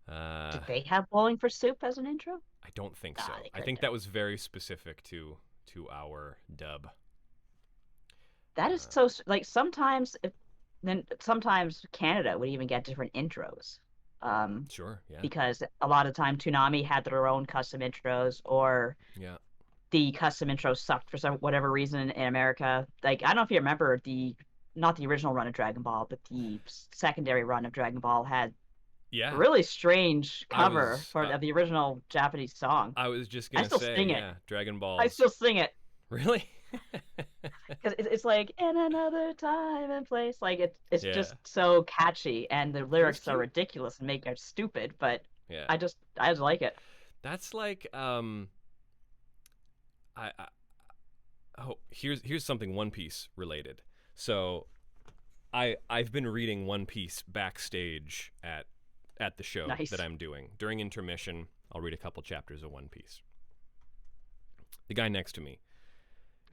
Uh, Did they have Bowling for Soup as an intro? I don't think so. Ah, they I couldn't think have. that was very specific to our dub. That is Uh, so like sometimes then sometimes Canada would even get different intros. Um, sure, yeah, because a lot of time Toonami had their own custom intros, or yeah, the custom intros sucked for some whatever reason in America. Like I don't know if you remember the not the original run of Dragon Ball, but the secondary run of Dragon Ball had a yeah. really strange I cover was for of the original Japanese song. I was just I gonna still say, sing it. yeah, Dragon I Balls. still sing it Really? because it's like in another time and place. Like it's Yeah, just so catchy, and the it was lyrics are cute. ridiculous and make it stupid. But Yeah, I just like it. that's like I oh, here's something One Piece related. So I've been reading One Piece backstage at the show that Nice. I'm doing. During intermission, I'll read a couple chapters of One Piece. The guy next to me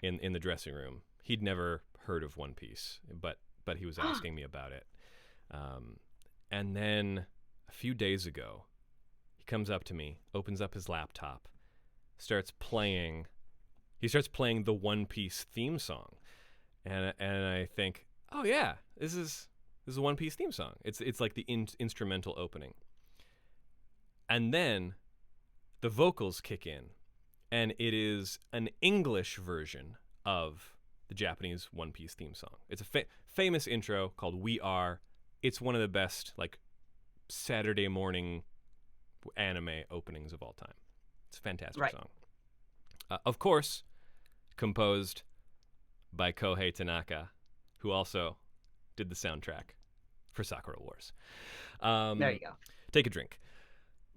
in the dressing room, he'd never heard of One Piece, but he was asking me about it. Um, and then a few days ago, he comes up to me, opens up his laptop, starts playing. He starts playing the One Piece theme song, and I think, oh yeah, this is a One Piece theme song. It's like the instrumental opening, and then the vocals kick in, and it is an English version of the Japanese One Piece theme song. It's a famous intro called "We Are." It's one of the best like Saturday morning anime openings of all time. It's a fantastic Right. song. Of course, composed by Kohei Tanaka, who also did the soundtrack for Sakura Wars. There you Um, go. take a drink.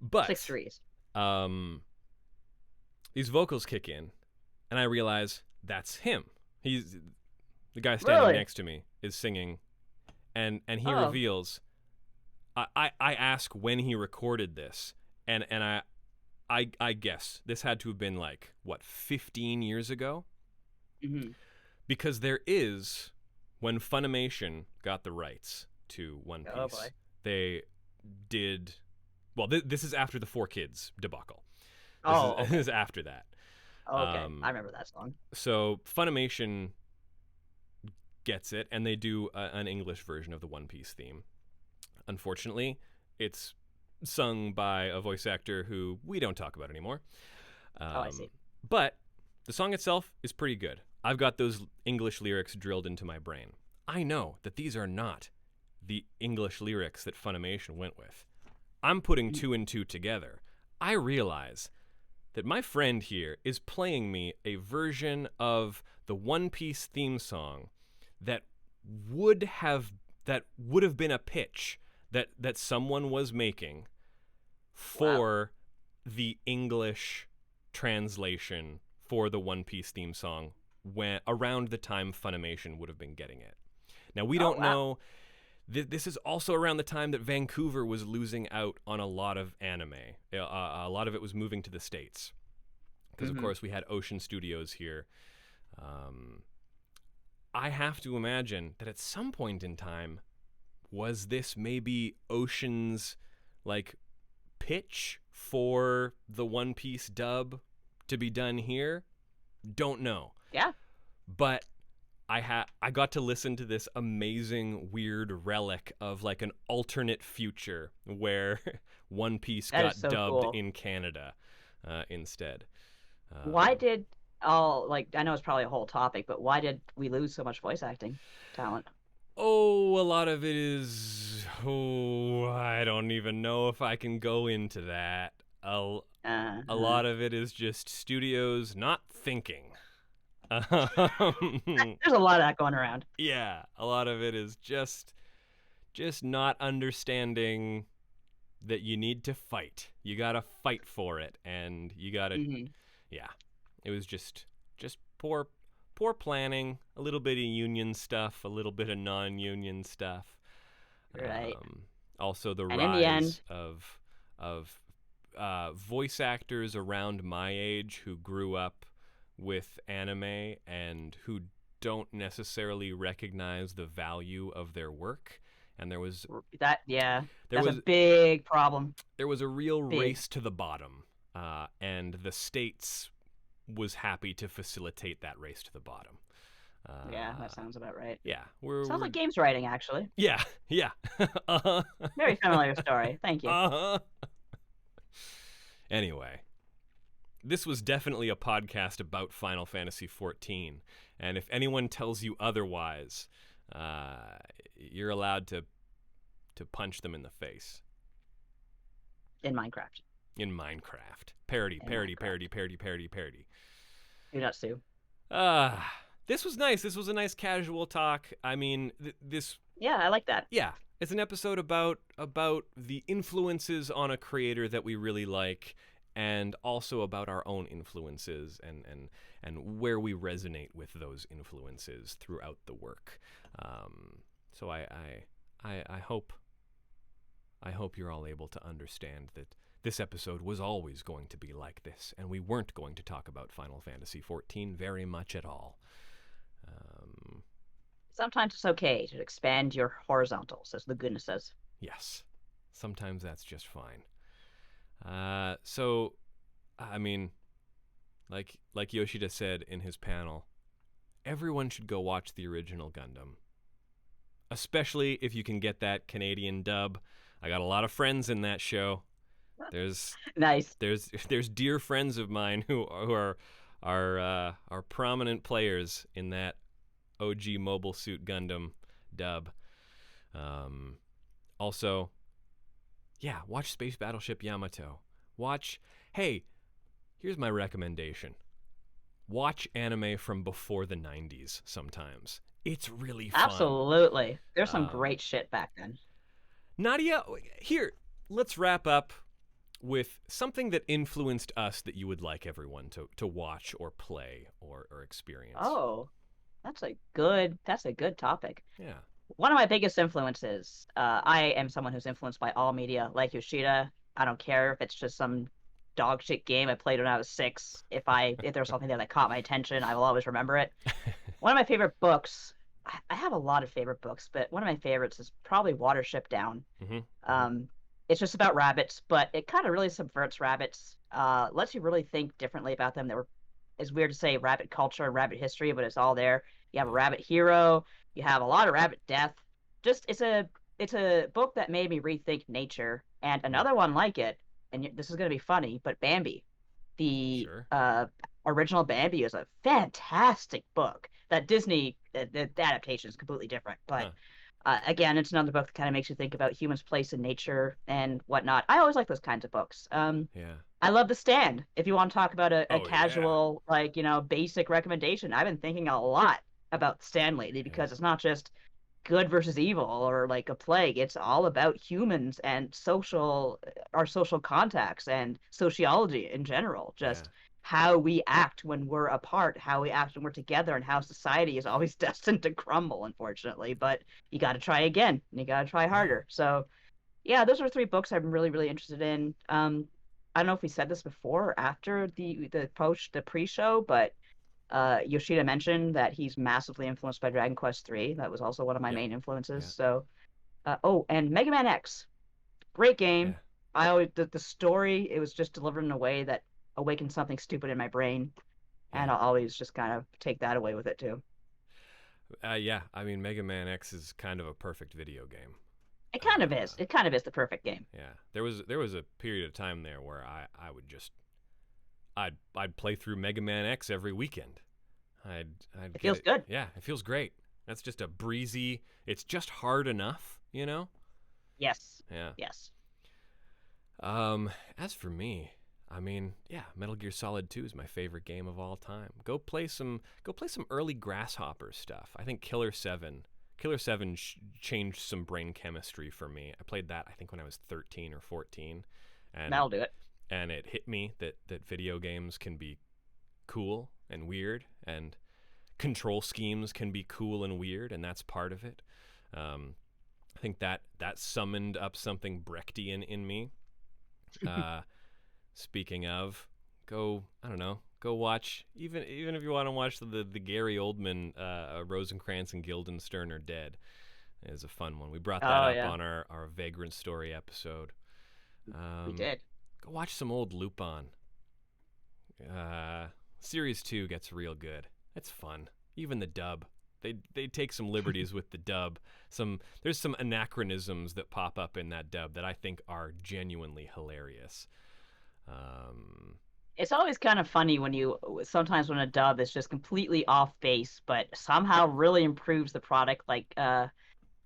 Six But threes. um, these vocals kick in, and I realize that's him. He's the guy standing Really? next to me is singing, and he Oh. reveals. I ask when he recorded this, and I guess this had to have been like what 15 years ago, Hmm. because there is when Funimation got the rights to One Oh Piece, boy. they did well. This is after the Four Kids debacle. This is Oh, this okay. is after that. Okay. I Um, remember that song. so Funimation gets it, and they do an English version of the One Piece theme. Unfortunately, it's sung by a voice actor who we don't talk about anymore. Oh, I Um, see. but the song itself is pretty good. I've got those English lyrics drilled into my brain. I know that these are not the English lyrics that Funimation went with. I'm putting Mhm. two and two together. I realize that my friend here is playing me a version of the One Piece theme song that would have been a pitch that someone was making Wow. for the English translation for the One Piece theme song when around the time Funimation would have been getting it. Now we Oh, don't wow. know. This is also around the time that Vancouver was losing out on a lot of anime. A lot of it was moving to the States because, of Hmm. course, we had Ocean Studios here. Um, I have to imagine that at some point in time, was this maybe Ocean's like pitch for the One Piece dub to be done here? Don't know. Yeah. But I got to listen to this amazing weird relic of like an alternate future where One Piece That is got so dubbed cool. in Canada instead. Why Um, did like I know it's probably a whole topic, but why did we lose so much voice acting talent? oh, a lot of it is. Oh, I don't even know if I can go into that. A Uh-huh. lot of it is just studios not thinking. There's a lot of that going around. Yeah, a lot of it is just not understanding that you need to fight. You gotta fight for it, and you gotta. Hmm. Yeah, it was just poor planning. A little bit of union stuff, a little bit of non-union stuff. Right. Um, Also, the And in the rise end, of voice actors around my age who grew up with anime and who don't necessarily recognize the value of their work. And yeah, there that's a was big problem. there was a real Big. race to the bottom, and the states was happy to facilitate that race to the bottom. Yeah, that sounds about right. Yeah, Sounds we're like games writing, actually. yeah, yeah. uh-huh. Very familiar story. Thank you. Uh-huh. Anyway, this was definitely a podcast about Final Fantasy XIV, and if anyone tells you otherwise, you're allowed to punch them in the face. In Minecraft. In Minecraft. Parody, In parody, Minecraft. parody, parody, parody, parody. Do not sue. This was nice. This was a nice casual talk. I mean, this. Yeah, I like that. Yeah, it's an episode about the influences on a creator that we really like, and also about our own influences and where we resonate with those influences throughout the work. So I hope you're all able to understand that this episode was always going to be like this, and we weren't going to talk about Final Fantasy XIV very much at all. Sometimes it's okay to expand your horizontals, as the goodness says. Yes, sometimes that's just fine. So, I mean, like Yoshida said in his panel, everyone should go watch the original Gundam, especially if you can get that Canadian dub. I got a lot of friends in that show. There's Nice. There's dear friends of mine who are prominent players in that OG Mobile Suit Gundam dub. Also, yeah, watch Space Battleship Yamato. Hey, here's my recommendation. Watch anime from before the 90s sometimes. It's really fun. Absolutely. There's some great shit back then. Nadia, here, let's wrap up with something that influenced us that you would like everyone to watch or play or experience. Oh, that's a good topic. Yeah. One of my biggest influences, I am someone who's influenced by all media, like Yoshida. I don't care if it's just some dog shit game I played when I was 6. If there was something there that caught my attention, I will always remember it. One of my favorite books, I have a lot of favorite books, but one of my favorites is probably Watership Down. Mm-hmm. It's just about rabbits, but it kind of really subverts rabbits, lets you really think differently about them. It's weird to say rabbit culture and rabbit history, but it's all there. You have a rabbit hero, you have a lot of rabbit death. Just it's a book that made me rethink nature. And another one like it, and this is going to be funny, but Bambi, the original Bambi is a fantastic book. That Disney the adaptation is completely different, but again, it's another book that kind of makes you think about humans' place in nature and whatnot. I always like those kinds of books. I love The Stand. If you want to talk about a casual, basic recommendation, I've been thinking a lot about The Stand lately because it's not just good versus evil or like a plague. It's all about humans and our social contacts and sociology in general. Just how we act when we're apart, how we act when we're together, and how society is always destined to crumble, unfortunately. But you got to try again, and you got to try harder. So, yeah, those are 3 books I'm really, really interested in. I don't know if we said this before or after the pre-show, but Yoshida mentioned that he's massively influenced by Dragon Quest III. That was also one of my main influences. So, and Mega Man X, great game. I always the story, it was just delivered in a way that awakened something stupid in my brain, and I'll always just kind of take that away with it too. I mean, Mega Man X is kind of a perfect video game. It kind of is. It kind of is the perfect game. Yeah, there was a period of time there where I would just I'd play through Mega Man X every weekend. It feels good. Yeah, it feels great. That's just a breezy. It's just hard enough, you know. Yes. Yeah. Yes. As for me, I mean, yeah, Metal Gear Solid 2 is my favorite game of all time. Go play some early Grasshopper stuff. I think Killer 7 changed some brain chemistry for me. I played that I think when I was 13 or 14, and that'll do it. And it hit me that video games can be cool and weird, and control schemes can be cool and weird, and that's part of it. I think that summoned up something Brechtian in me. Speaking of, go watch, even if you want to watch the Gary Oldman Rosencrantz and Guildenstern Are Dead. Is a fun one. We brought that up on our Vagrant Story episode. We did. Go watch some old Lupin. Series 2 gets real good. It's fun. Even the dub. They take some liberties with the dub. There's some anachronisms that pop up in that dub that I think are genuinely hilarious. It's always kind of funny sometimes when a dub is just completely off base, but somehow really improves the product. Like,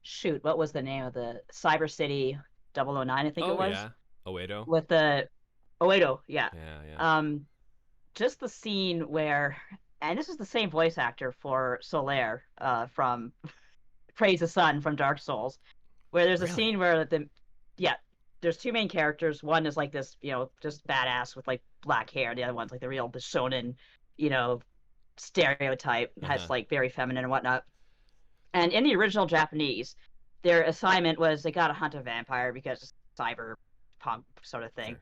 shoot, what was the name of the Cyber City 009, I think it Oh was? yeah, Oedo. With the Oedo, yeah. Yeah, yeah. Just the scene where, and this is the same voice actor for Solaire, from Praise the Sun from Dark Souls, where there's a Really? scene where yeah, there's two main characters. One is like this, just badass with like black hair. The other one's like the shonen, you know, stereotype, Uh has huh. like very feminine and whatnot. And in the original Japanese, their assignment was they got to hunt a vampire because it's cyberpunk sort of thing. Sure.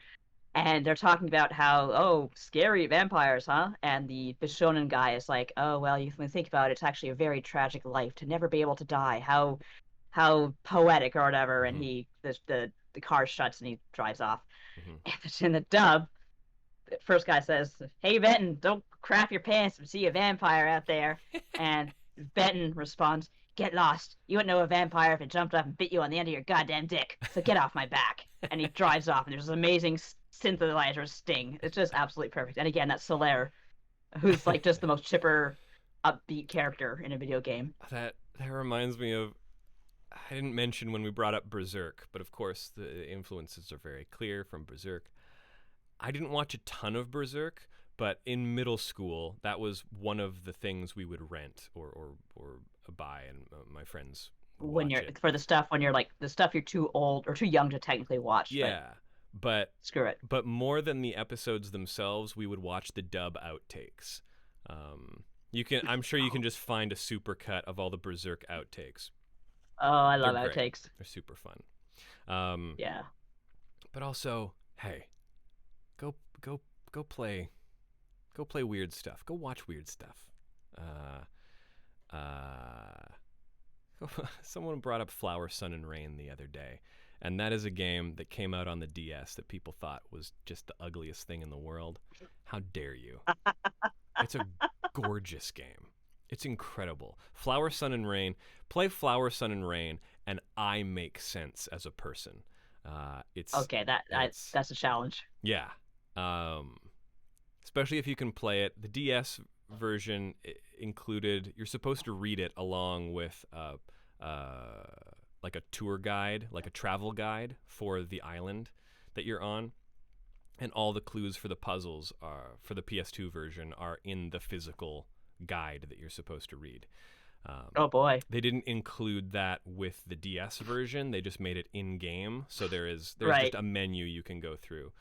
And they're talking about how, oh, scary vampires, huh? And the Bishonen guy is like, oh, well, you can think about it, it's actually a very tragic life to never be able to die. How poetic or whatever. And Mm-hmm. the car shuts and he drives off. Mm-hmm. And it's in the dub. The first guy says, "Hey Benton, don't crap your pants and see a vampire out there." And Benton responds, "Get lost. You wouldn't know a vampire if it jumped up and bit you on the end of your goddamn dick. So get off my back." And he drives off, and there's this amazing synthesizer sting. It's just absolutely perfect. And again, that's Solaire, who's like just the most chipper, upbeat character in a video game. That reminds me of. I didn't mention when we brought up Berserk, but of course the influences are very clear from Berserk. I didn't watch a ton of Berserk, but in middle school, that was one of the things we would rent or buy, and my friends would When watch you're it. for the stuff when you're like the stuff you're too old or too young to technically watch, but Yeah, but screw it. more than the episodes themselves, we would watch the dub outtakes. You can, I'm sure you can just find a supercut of all the Berserk outtakes. Oh, I They're love great. outtakes. They're super fun. Um, Yeah. but also, hey, go go go play weird stuff. Go watch weird stuff. Someone brought up Flower, Sun, and Rain the other day, and that is a game that came out on the DS that people thought was just the ugliest thing in the world. How dare you? It's a gorgeous game. It's incredible. Flower, Sun, and Rain. Play Flower, Sun, and Rain, and I make sense as a person. Okay, that's a challenge. Yeah. Um, Especially if you can play it. The DS version included. You're supposed to read it along with like a tour guide, like a travel guide for the island that you're on, and all the clues for the puzzles are for the PS2 version are in the physical guide that you're supposed to read. Oh boy. They didn't include that with the DS version. They just made it in game, so there's Right. just a menu you can go through.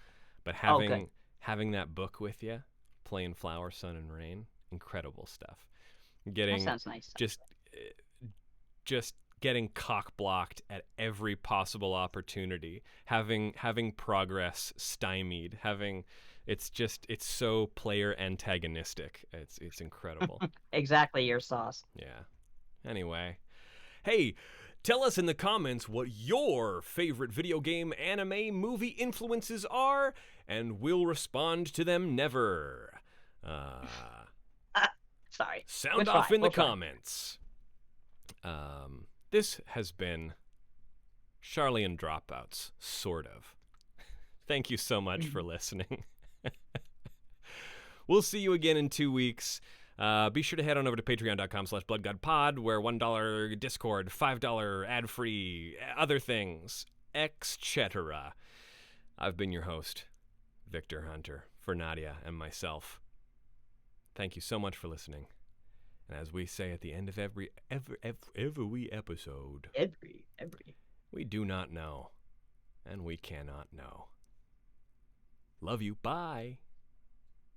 But Oh, good. having that book with you, playing Flower, Sun, and Rain, incredible stuff. That Getting sounds nice. just just getting cock blocked at every possible opportunity, having progress stymied, it's so player antagonistic. It's incredible. Exactly your sauce. Yeah. Anyway, hey, tell us in the comments what your favorite video game, anime, movie influences are, and we'll respond to them never. Sorry. Sound We'll off try. in We'll the try. comments. This has been Sharlayan Dropouts, sort of. Thank you so much for listening. We'll see you again in 2 weeks. Be sure to head on over to patreon.com/bloodgodpod, where $1 Discord, $5 ad-free, other things, etc. I've been your host, Victor Hunter, for Nadia and myself. Thank you so much for listening. And as we say at the end of every episode, Every. we do not know, and we cannot know. Love you. Bye.